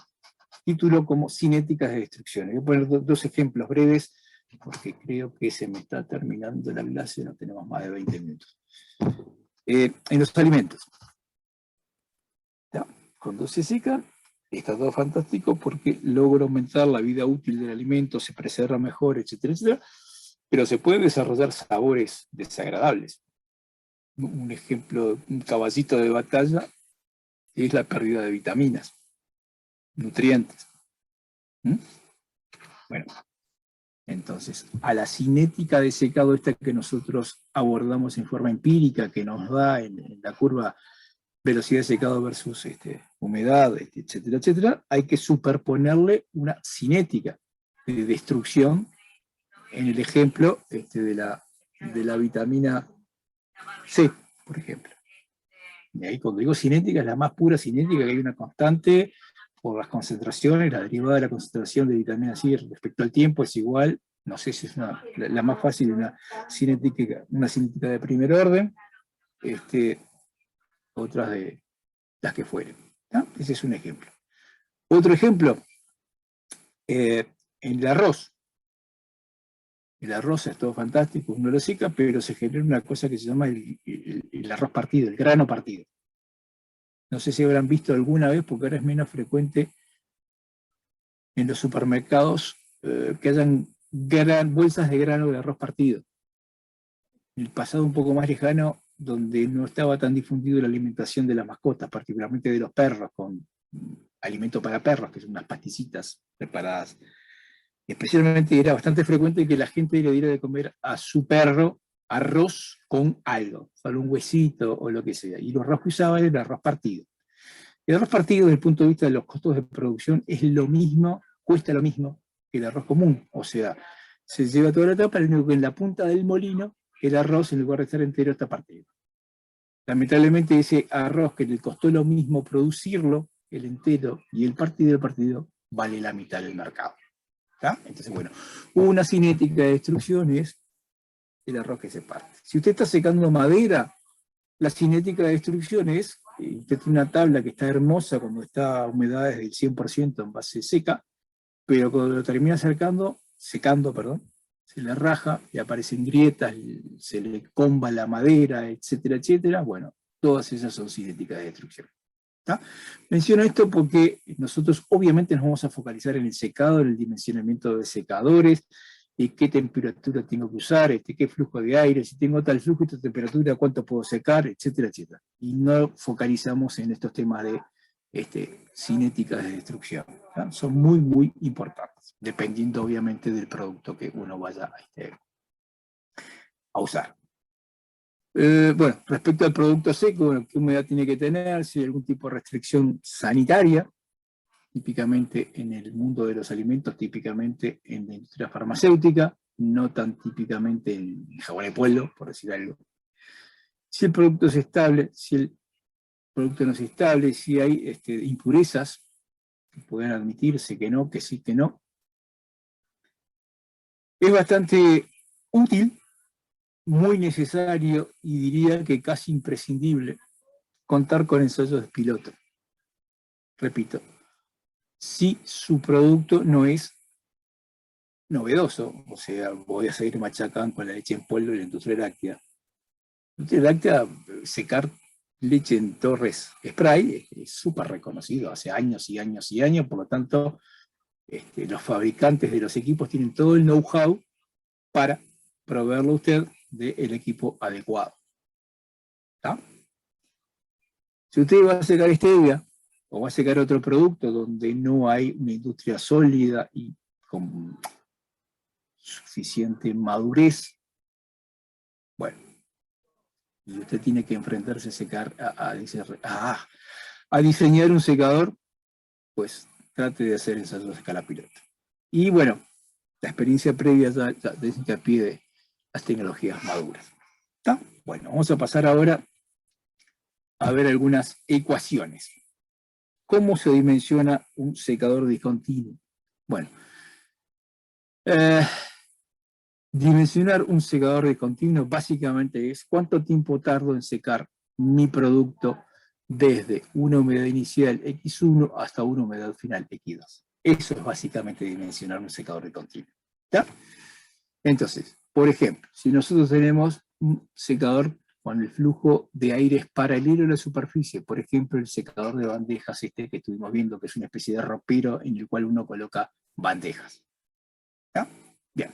título como cinéticas de destrucción. Voy a poner dos ejemplos breves, porque creo que se me está terminando la clase, no tenemos más de 20 minutos. En los alimentos. ¿Ya? Cuando se secan, está todo fantástico porque logra aumentar la vida útil del alimento, se preserva mejor, etcétera, etcétera, pero se pueden desarrollar sabores desagradables. Un ejemplo, un caballito de batalla es la pérdida de vitaminas, nutrientes. Bueno, entonces, a la cinética de secado esta que nosotros abordamos en forma empírica, que nos da en la curva velocidad de secado versus humedad, etcétera, etcétera, hay que superponerle una cinética de destrucción en el ejemplo de la vitamina C, por ejemplo. Y ahí cuando digo cinética es la más pura cinética, que hay una constante por las concentraciones, la derivada de la concentración de vitamina C respecto al tiempo es igual, no sé si es la más fácil, una cinética de primer orden, otras de las que fueren. ¿No? Ese es un ejemplo. Otro ejemplo, en el arroz. El arroz es todo fantástico, uno lo seca, pero se genera una cosa que se llama el arroz partido, el grano partido. No sé si habrán visto alguna vez, porque ahora es menos frecuente en los supermercados que hayan bolsas de grano de arroz partido. En el pasado un poco más lejano donde no estaba tan difundido la alimentación de las mascotas, particularmente de los perros, con alimento para perros, que son unas pasticitas preparadas. Especialmente era bastante frecuente que la gente le diera de comer a su perro arroz con algo, solo un huesito o lo que sea. Y el arroz que usaba era el arroz partido. El arroz partido, desde el punto de vista de los costos de producción, es lo mismo, cuesta lo mismo que el arroz común. O sea, se lleva toda la tapa, lo único que en la punta del molino, el arroz, en lugar de estar entero, está partido. Lamentablemente, ese arroz que le costó lo mismo producirlo, el entero y el partido, vale la mitad del mercado. ¿Está? Entonces, bueno, una cinética de destrucción es el arroz que se parte. Si usted está secando madera, la cinética de destrucción es, usted tiene una tabla que está hermosa cuando está a humedades del 100% en base seca, pero cuando lo termina secando, se le raja, le aparecen grietas, se le comba la madera, etcétera, etcétera. Bueno, todas esas son cinéticas de destrucción. ¿Tá? Menciono esto porque nosotros obviamente nos vamos a focalizar en el secado, en el dimensionamiento de secadores, qué temperatura tengo que usar, qué flujo de aire, si tengo tal flujo y tal temperatura, cuánto puedo secar, etcétera, etcétera. Y no focalizamos en estos temas de cinéticas de destrucción. ¿Tá? Son muy, muy importantes, dependiendo obviamente del producto que uno vaya a usar. Bueno, respecto al producto seco, bueno, ¿qué humedad tiene que tener? Si hay algún tipo de restricción sanitaria, típicamente en el mundo de los alimentos, típicamente en la industria farmacéutica, no tan típicamente en jabón de pueblo, por decir algo. Si el producto es estable, si el producto no es estable, si hay impurezas que pueden admitirse, que no, que sí, que no. Es bastante útil, muy necesario y diría que casi imprescindible contar con ensayos de piloto. Repito, si su producto no es novedoso, o sea, voy a seguir machacando con la leche en polvo y la industria láctea. La industria láctea, secar leche en torres spray es súper reconocido, hace años y años y años, por lo tanto, los fabricantes de los equipos tienen todo el know-how para proveerlo a usted del equipo adecuado. ¿Está? Si usted va a secar stevia o va a secar otro producto donde no hay una industria sólida y con suficiente madurez, bueno, y usted tiene que enfrentarse a secar, a diseñar un secador, pues trate de hacer ensayos a escala piloto. Y bueno, la experiencia previa ya dice que pide las tecnologías maduras. ¿Está? Bueno, vamos a pasar ahora a ver algunas ecuaciones. ¿Cómo se dimensiona un secador discontinuo? Bueno, dimensionar un secador discontinuo básicamente es cuánto tiempo tardo en secar mi producto desde una humedad inicial X1 hasta una humedad final X2. Eso es básicamente dimensionar un secador discontinuo. ¿Está? Entonces, por ejemplo, si nosotros tenemos un secador con el flujo de aire es paralelo a la superficie, por ejemplo, el secador de bandejas que estuvimos viendo, que es una especie de ropero en el cual uno coloca bandejas. ¿Está? Bien.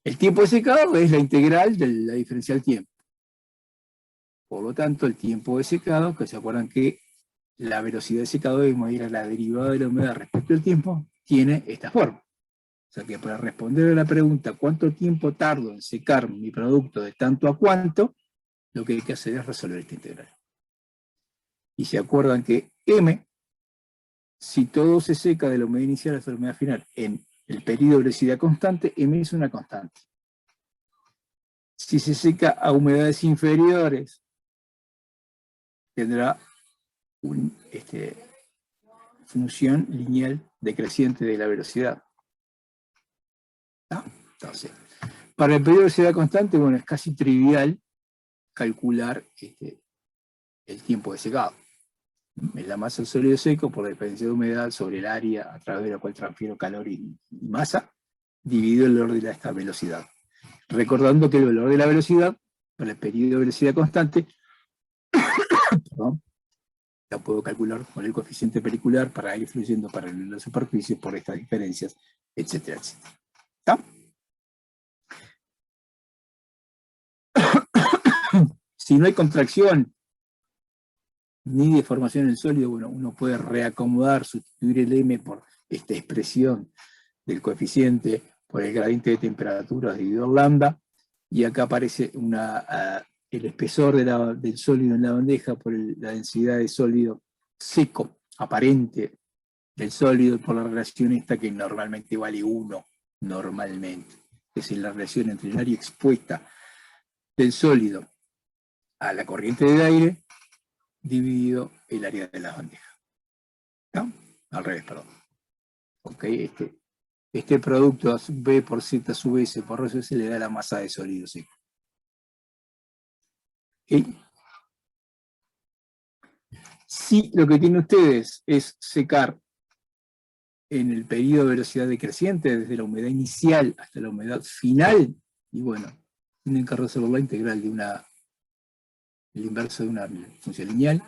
El tiempo de secado es la integral de la diferencial tiempo. Por lo tanto, el tiempo de secado, que se acuerdan que la velocidad de secado debemos ir a la derivada de la humedad respecto al tiempo, tiene esta forma. O sea que para responder a la pregunta ¿cuánto tiempo tardo en secar mi producto de tanto a cuánto? Lo que hay que hacer es resolver esta integral. Y se acuerdan que M, si todo se seca de la humedad inicial hasta la humedad final en el periodo de velocidad constante, M es una constante. Si se seca a humedades inferiores, tendrá una función lineal decreciente de la velocidad. ¿No? Entonces, para el periodo de velocidad constante, bueno, es casi trivial calcular el tiempo de secado. Es la masa del sólido seco por la diferencia de humedad sobre el área a través de la cual transfiero calor y masa, dividido el valor de esta velocidad. Recordando que el valor de la velocidad, para el periodo de velocidad constante, perdón, la puedo calcular con el coeficiente pericular para ir fluyendo para la superficie por estas diferencias, etcétera, etcétera. ¿Está? Si no hay contracción ni deformación en el sólido, bueno, uno puede reacomodar, sustituir el M por esta expresión del coeficiente por el gradiente de temperaturas dividido por lambda, y acá aparece el espesor del sólido en la bandeja por la densidad de sólido seco, aparente del sólido, por la relación esta que normalmente vale 1, normalmente. Es la relación entre el área expuesta del sólido a la corriente de aire dividido el área de la bandeja. ¿No? Al revés, perdón. Ok, este producto B por Z sub S por Rho sub S le da la masa de sólido seco. ¿Okay? Si lo que tienen ustedes es secar en el periodo de velocidad decreciente, desde la humedad inicial hasta la humedad final, y bueno, tienen que resolver la integral de el inverso de una función lineal,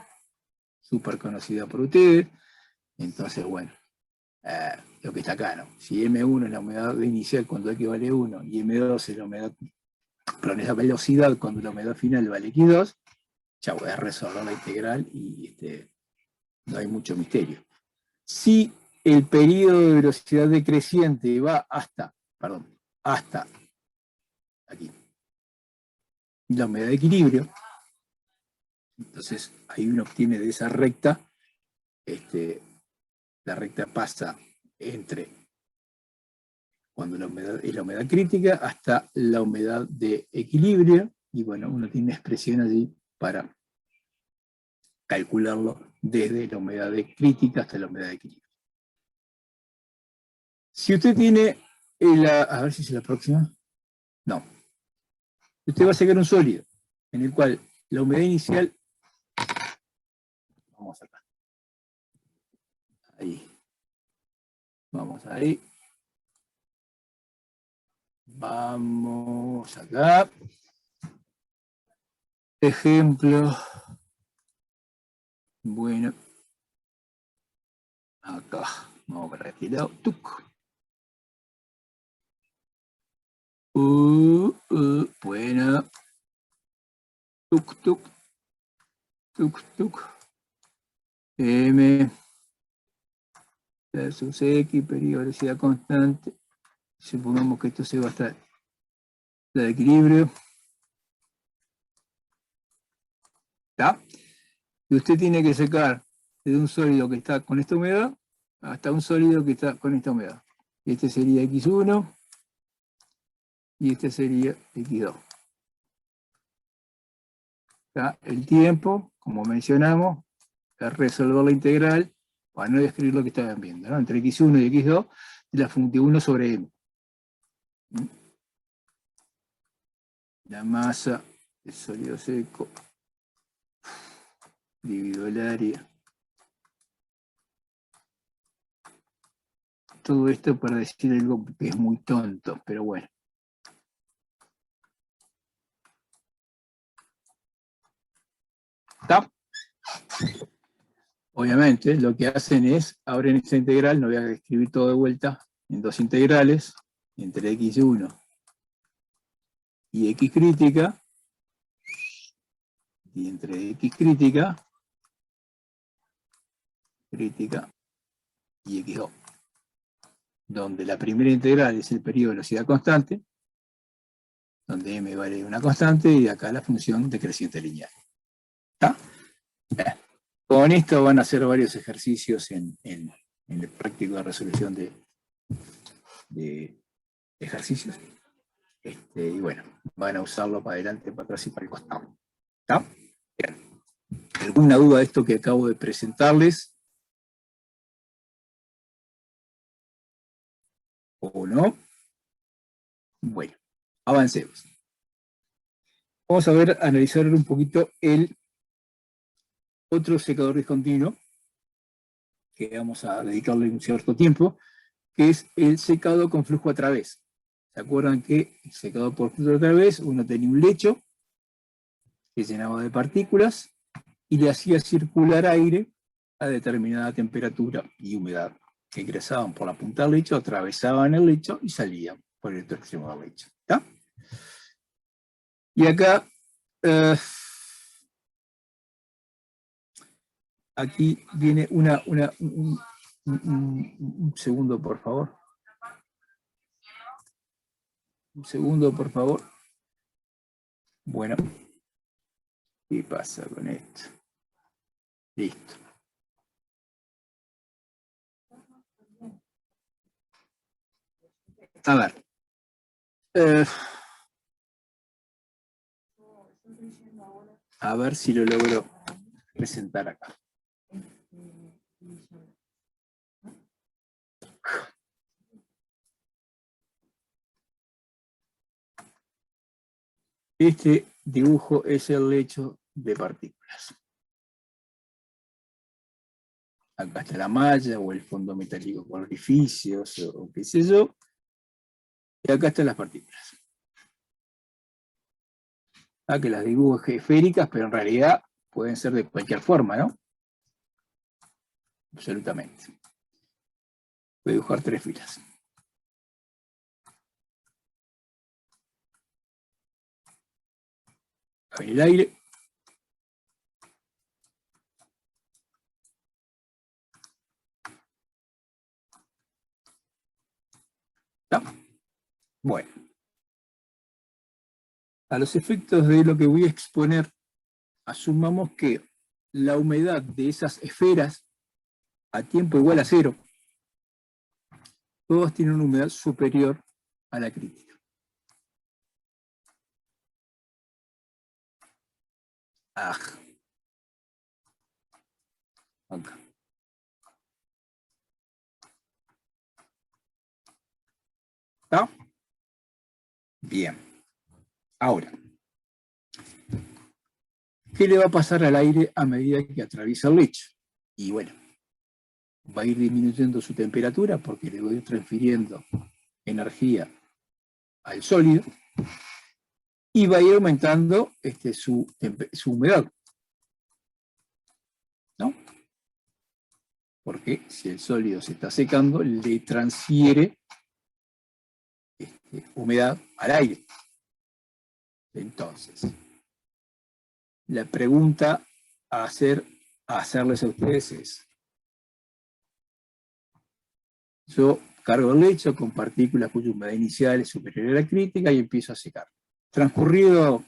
súper conocida por ustedes. Entonces, bueno, lo que está acá, ¿no? Si M1 es la humedad inicial cuando X vale 1, y M2 es la humedad, perdón, es la velocidad cuando la humedad final vale X2, ya voy a resolver la integral y no hay mucho misterio. Si el periodo de velocidad decreciente va hasta aquí, la humedad de equilibrio, entonces ahí uno obtiene de esa recta, la recta pasa entre cuando es la humedad crítica hasta la humedad de equilibrio, y bueno, uno tiene una expresión allí para calcularlo desde la humedad de crítica hasta la humedad de equilibrio. Si usted tiene, a ver si es la próxima, no. Usted va a sacar un sólido, en el cual la humedad inicial, vamos acá, ahí, vamos ahí, vamos acá, ejemplo, bueno, acá, vamos para este lado, tuc. Buena. Tuc, tuc. Tuc, tuc. M versus X, periodo de velocidad constante. Supongamos que esto se va a estar de equilibrio. ¿Está? Y usted tiene que sacar desde un sólido que está con esta humedad hasta un sólido que está con esta humedad. Este sería X1 y este sería X2. ¿Está? El tiempo, como mencionamos, es resolver la integral para no describir lo que estaban viendo, ¿no? Entre X1 y X2 de la función 1 sobre M. La masa del sólido seco dividido el área. Todo esto para decir algo que es muy tonto, pero bueno. ¿Está? Obviamente, lo que hacen es, abren esta integral, no voy a escribir todo de vuelta, en dos integrales, entre X1 y X crítica, y entre X crítica y X2, donde la primera integral es el periodo de velocidad constante, donde M vale una constante, y acá la función decreciente lineal. ¿Está? Con esto van a hacer varios ejercicios en el práctico de resolución de ejercicios. Y bueno, van a usarlo para adelante, para atrás y para el costado. ¿Está? Bien. ¿Alguna duda de esto que acabo de presentarles? ¿O no? Bueno, avancemos. Vamos a analizar un poquito el otro secador discontinuo, que vamos a dedicarle un cierto tiempo, que es el secado con flujo a través. ¿Se acuerdan que el secado por flujo a través, uno tenía un lecho que llenaba de partículas y le hacía circular aire a determinada temperatura y humedad, que ingresaban por la punta del lecho, atravesaban el lecho y salían por el otro extremo del lecho? ¿Está? Y acá aquí viene un segundo, por favor. Un segundo, por favor. Bueno, ¿qué pasa con esto? Listo. A ver. A ver si lo logro presentar acá. Este dibujo es el lecho de partículas. Acá está la malla o el fondo metálico con orificios o qué sé yo. Y acá están las partículas. Que las dibujo esféricas, pero en realidad pueden ser de cualquier forma, ¿no? Absolutamente. Voy a dibujar 3 filas. Ahí el aire. ¿No? Bueno. A los efectos de lo que voy a exponer, asumamos que la humedad de esas esferas a tiempo igual a 0, todos tienen una humedad superior a la crítica. Acá. ¿Está? Bien. Ahora, ¿qué le va a pasar al aire a medida que atraviesa el lecho? Y bueno, va a ir disminuyendo su temperatura porque le voy transfiriendo energía al sólido y va a ir aumentando su humedad. ¿No? Porque si el sólido se está secando, le transfiere humedad al aire. Entonces, la pregunta a hacerles a ustedes es: yo cargo el lecho con partículas cuya humedad inicial es superior a la crítica y empiezo a secar. Transcurrido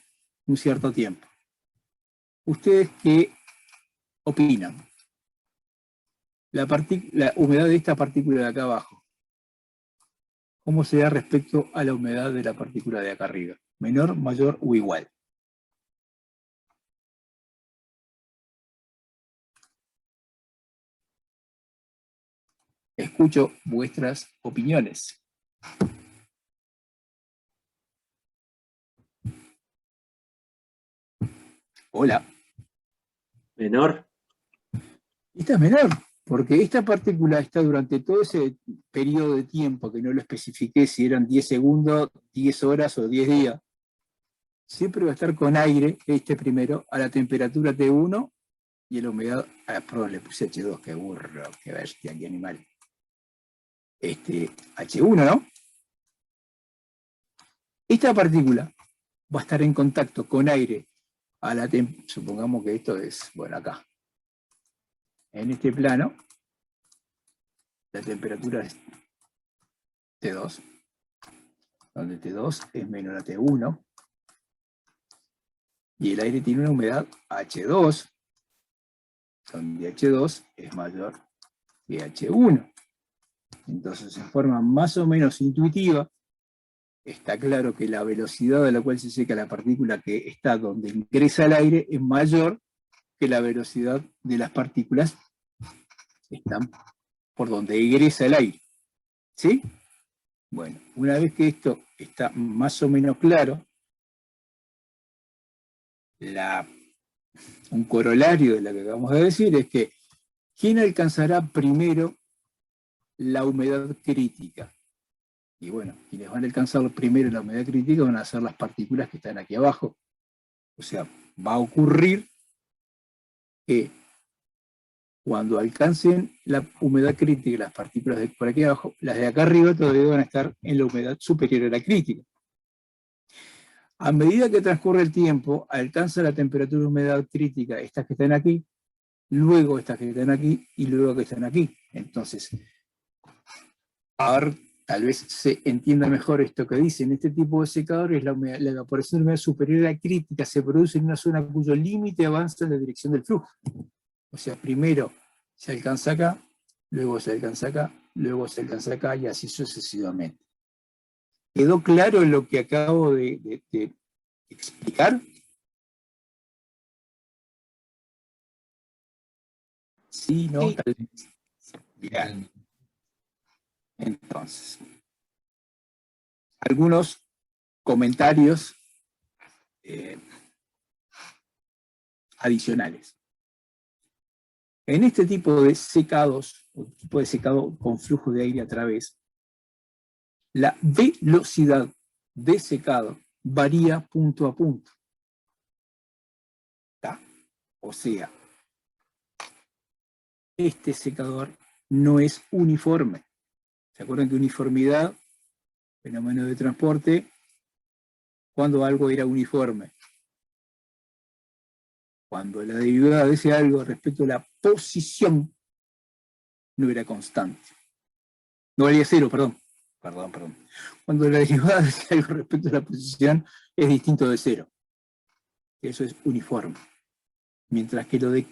un cierto tiempo, ¿ustedes qué opinan? La humedad de esta partícula de acá abajo, ¿cómo será respecto a la humedad de la partícula de acá arriba? ¿Menor, mayor o igual? Escucho vuestras opiniones. Hola. ¿Menor? Esta es menor, porque esta partícula está durante todo ese periodo de tiempo, que no lo especifiqué si eran 10 segundos, 10 horas o 10 días, siempre va a estar con aire, primero, a la temperatura T1 y la humedad, perdón, le puse H2, qué burro, qué bestia, qué animal. H1, ¿no? Esta partícula va a estar en contacto con aire a la temperatura, supongamos que esto es, bueno, acá. En este plano, la temperatura es T2, donde T2 es menor a T1, y el aire tiene una humedad H2, donde H2 es mayor que H1. Entonces, en forma más o menos intuitiva, está claro que la velocidad a la cual se seca la partícula que está donde ingresa el aire es mayor que la velocidad de las partículas que están por donde egresa el aire. ¿Sí? Bueno, una vez que esto está más o menos claro, un corolario de lo que acabamos de decir es que ¿quién alcanzará primero la humedad crítica? Y bueno, quienes van a alcanzar primero la humedad crítica van a ser las partículas que están aquí abajo. O sea, va a ocurrir que cuando alcancen la humedad crítica, las partículas de por aquí abajo, las de acá arriba todavía van a estar en la humedad superior a la crítica. A medida que transcurre el tiempo, alcanza la temperatura de humedad crítica, estas que están aquí, luego estas que están aquí y luego que están aquí. Entonces, ahora tal vez se entienda mejor esto que dice. En este tipo de secadores, la evaporación de humedad superior a la crítica se produce en una zona cuyo límite avanza en la dirección del flujo. O sea, primero se alcanza acá, luego se alcanza acá, luego se alcanza acá y así sucesivamente. ¿Quedó claro lo que acabo de explicar? Sí, ¿no? Sí. Tal vez. Bien. Entonces, algunos comentarios adicionales. En este tipo de secados, o tipo de secado con flujo de aire a través, la velocidad de secado varía punto a punto. ¿Tá? O sea, este secador no es uniforme. ¿Se acuerdan que uniformidad, fenómeno de transporte, cuando algo era uniforme? Cuando la derivada de ese algo respecto a la posición no era constante. No valía cero, perdón. Cuando la derivada de ese algo respecto a la posición es distinto de cero. Eso es uniforme. Mientras que lo de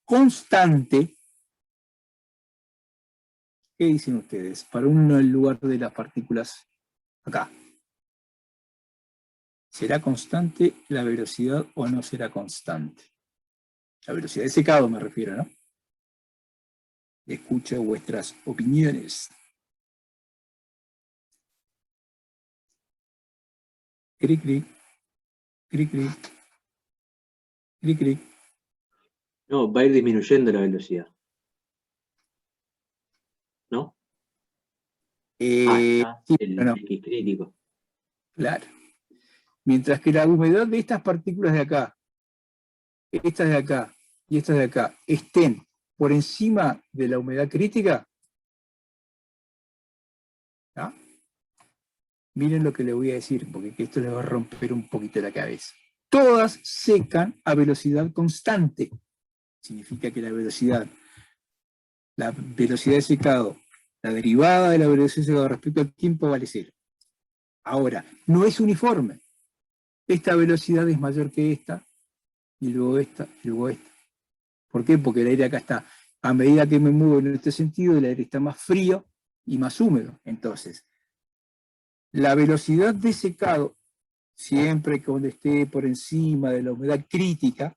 constante, ¿qué dicen ustedes? Para uno el lugar de las partículas acá. ¿Será constante la velocidad o no será constante? La velocidad de secado me refiero, ¿no? Escucho vuestras opiniones. Cric, cric, cric, cric, cric, cric. No, va a ir disminuyendo la velocidad. ¿No? Está Sí, el no, X crítico. claro. Mientras que la humedad de estas partículas de acá, estas de acá y estas de acá, estén por encima de la humedad crítica, ¿no? Miren lo que le voy a decir, porque esto les va a romper un poquito la cabeza. Todas secan a velocidad constante. Significa que la velocidad de secado, la derivada de la velocidad de secado respecto al tiempo vale cero. Ahora, no es uniforme. Esta velocidad es mayor que esta, y luego esta, y luego esta. ¿Por qué? Porque el aire acá está, a medida que me muevo en este sentido, el aire está más frío y más húmedo. Entonces, la velocidad de secado, siempre que cuando esté por encima de la humedad crítica,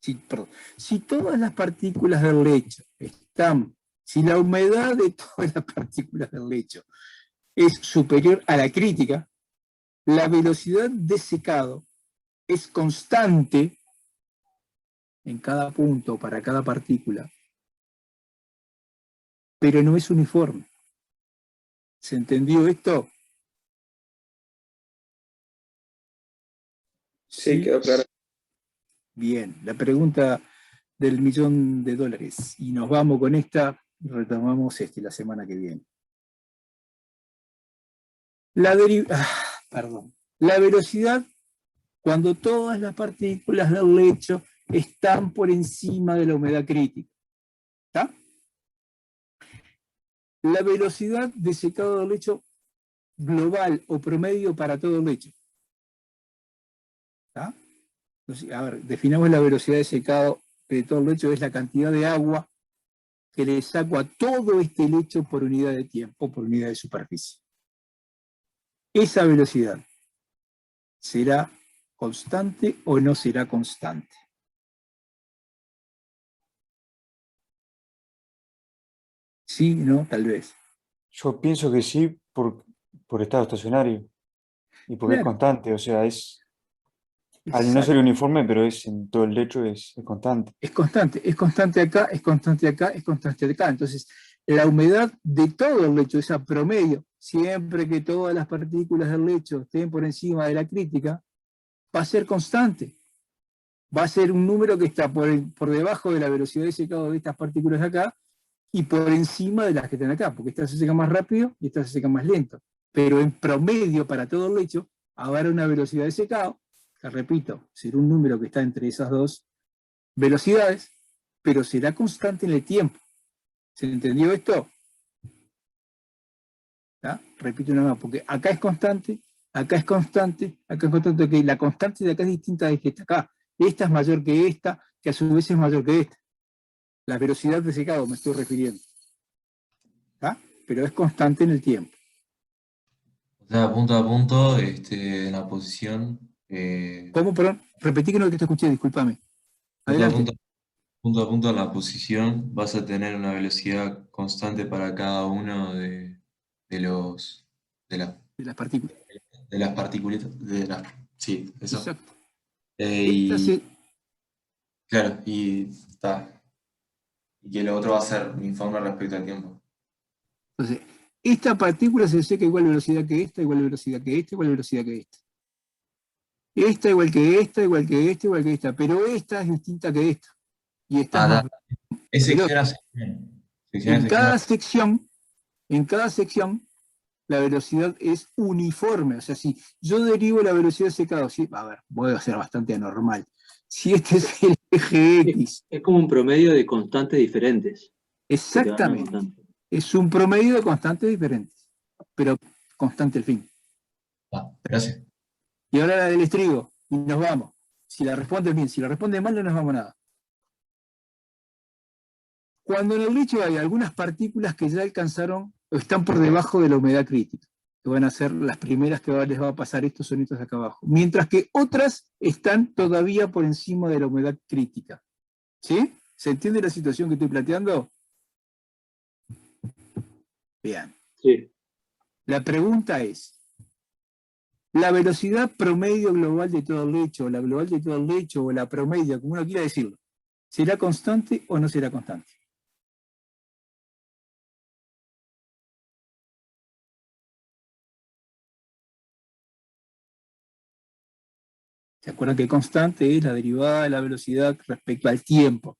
si todas las partículas del lecho están, si la humedad de todas las partículas del lecho es superior a la crítica, la velocidad de secado es constante en cada punto para cada partícula, pero no es uniforme. ¿Se entendió esto? Sí, quedó claro. Bien, la pregunta del $1.000.000. Y nos vamos con esta y retomamos la semana que viene. La velocidad cuando todas las partículas del lecho están por encima de la humedad crítica. ¿Está? La velocidad de secado del lecho global o promedio para todo el lecho. ¿Está? Entonces, a ver, definamos la velocidad de secado de todo el lecho, es la cantidad de agua que le saco a todo este lecho por unidad de tiempo, por unidad de superficie. Esa velocidad, ¿será constante o no será constante? Sí, no, tal vez. Yo pienso que sí por estado estacionario y porque es Claro. constante, o sea, al no Exacto. ser uniforme, pero es en todo el lecho es constante. Es constante acá, es constante acá, es constante acá. Entonces, la humedad de todo el lecho, esa promedio, siempre que todas las partículas del lecho estén por encima de la crítica, va a ser constante. Va a ser un número que está por debajo de la velocidad de secado de estas partículas de acá y por encima de las que están acá, porque estas se secan más rápido y estas se secan más lento. Pero en promedio para todo el lecho, habrá una velocidad de secado, que repito, será un número que está entre esas dos velocidades, pero será constante en el tiempo. ¿Se entendió esto? ¿Ah? Repito una más, porque acá es constante, acá es constante, acá es constante, ok, la constante de acá es distinta de que esta acá. Esta es mayor que esta, que a su vez es mayor que esta. La velocidad de secado me estoy refiriendo. ¿Ah? Pero es constante en el tiempo. O sea, punto a punto, en la posición, ¿Cómo? Perdón, repetí que no te escuché, discúlpame. punto a Adelante. punto a punto en la posición, vas a tener una velocidad constante para cada uno de los de, la- De las partículas. de las partículas, sí, eso. Exacto. Esta Y se, claro, y está. Y que lo otro va a ser uniforme respecto al tiempo. entonces, esta partícula se seca igual velocidad que esta, igual velocidad que esta, igual velocidad que esta. Esta igual que esta, igual que esta, igual que esta. Pero esta es distinta que esta. Y esta es más Es veloz. sección a sección. En cada sección, la velocidad es uniforme. O sea, si yo derivo la velocidad de secado, ¿sí? A ver, voy a ser bastante anormal. Si este es el eje X, Es como un promedio de constantes diferentes. exactamente, es un promedio de constantes diferentes, pero constante el fin. Gracias. Y ahora la del estribo, y nos vamos. Si la respondes bien, si la respondes mal, no nos vamos a nada. Cuando en el lecho hay algunas partículas que ya alcanzaron o están por debajo de la humedad crítica, que van a ser las primeras que les va a pasar estos sonitos de acá abajo, mientras que otras están todavía por encima de la humedad crítica. ¿Sí? ¿Se entiende la situación que estoy planteando? Bien. Sí. La pregunta es, la velocidad promedio global de todo el lecho, la global de todo el lecho, o la promedio, como uno quiera decirlo, ¿será constante o no será constante? ¿Se acuerdan que constante es la derivada de la velocidad respecto al tiempo?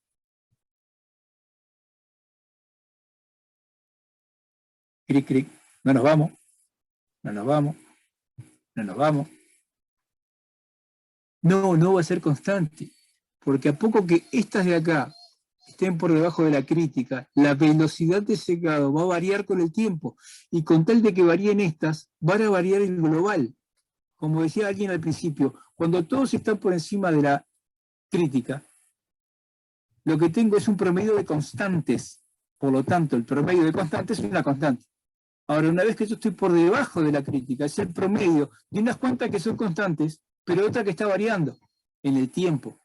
Cric, cric. No nos vamos, no nos vamos, no nos vamos. No, no va a ser constante, porque a poco que estas de acá estén por debajo de la crítica, la velocidad de secado va a variar con el tiempo, y con tal de que varíen estas, van a variar el global. Como decía alguien al principio, cuando todos están por encima de la crítica, lo que tengo es un promedio de constantes. Por lo tanto, el promedio de constantes es una constante. Ahora, una vez que yo estoy por debajo de la crítica, es el promedio de unas cuantas que son constantes, pero otra que está variando en el tiempo.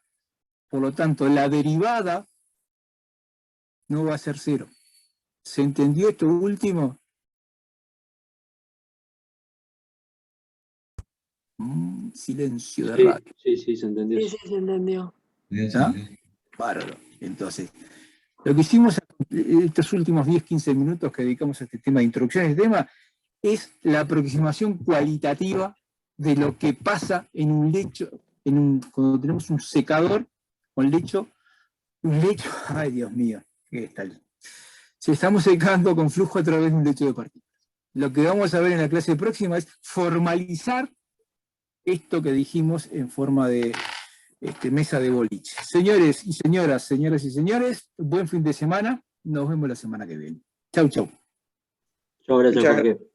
Por lo tanto, la derivada no va a ser cero. ¿Se entendió esto último? Silencio de radio. Sí, se entendió. Sí, se entendió. ¿Ah? Bárbaro. Entonces, lo que hicimos estos últimos 10-15 minutos que dedicamos a este tema de introducción a este tema es la aproximación cualitativa de lo que pasa en un lecho, cuando tenemos un secador con lecho, ay Dios mío, ¿qué tal? Si estamos secando con flujo a través de un lecho de partículas. Lo que vamos a ver en la clase próxima es formalizar esto que dijimos en forma de mesa de boliche. Señores y señoras, señoras y señores, buen fin de semana. Nos vemos la semana que viene. Chau, chau. Chau, gracias, Jorge.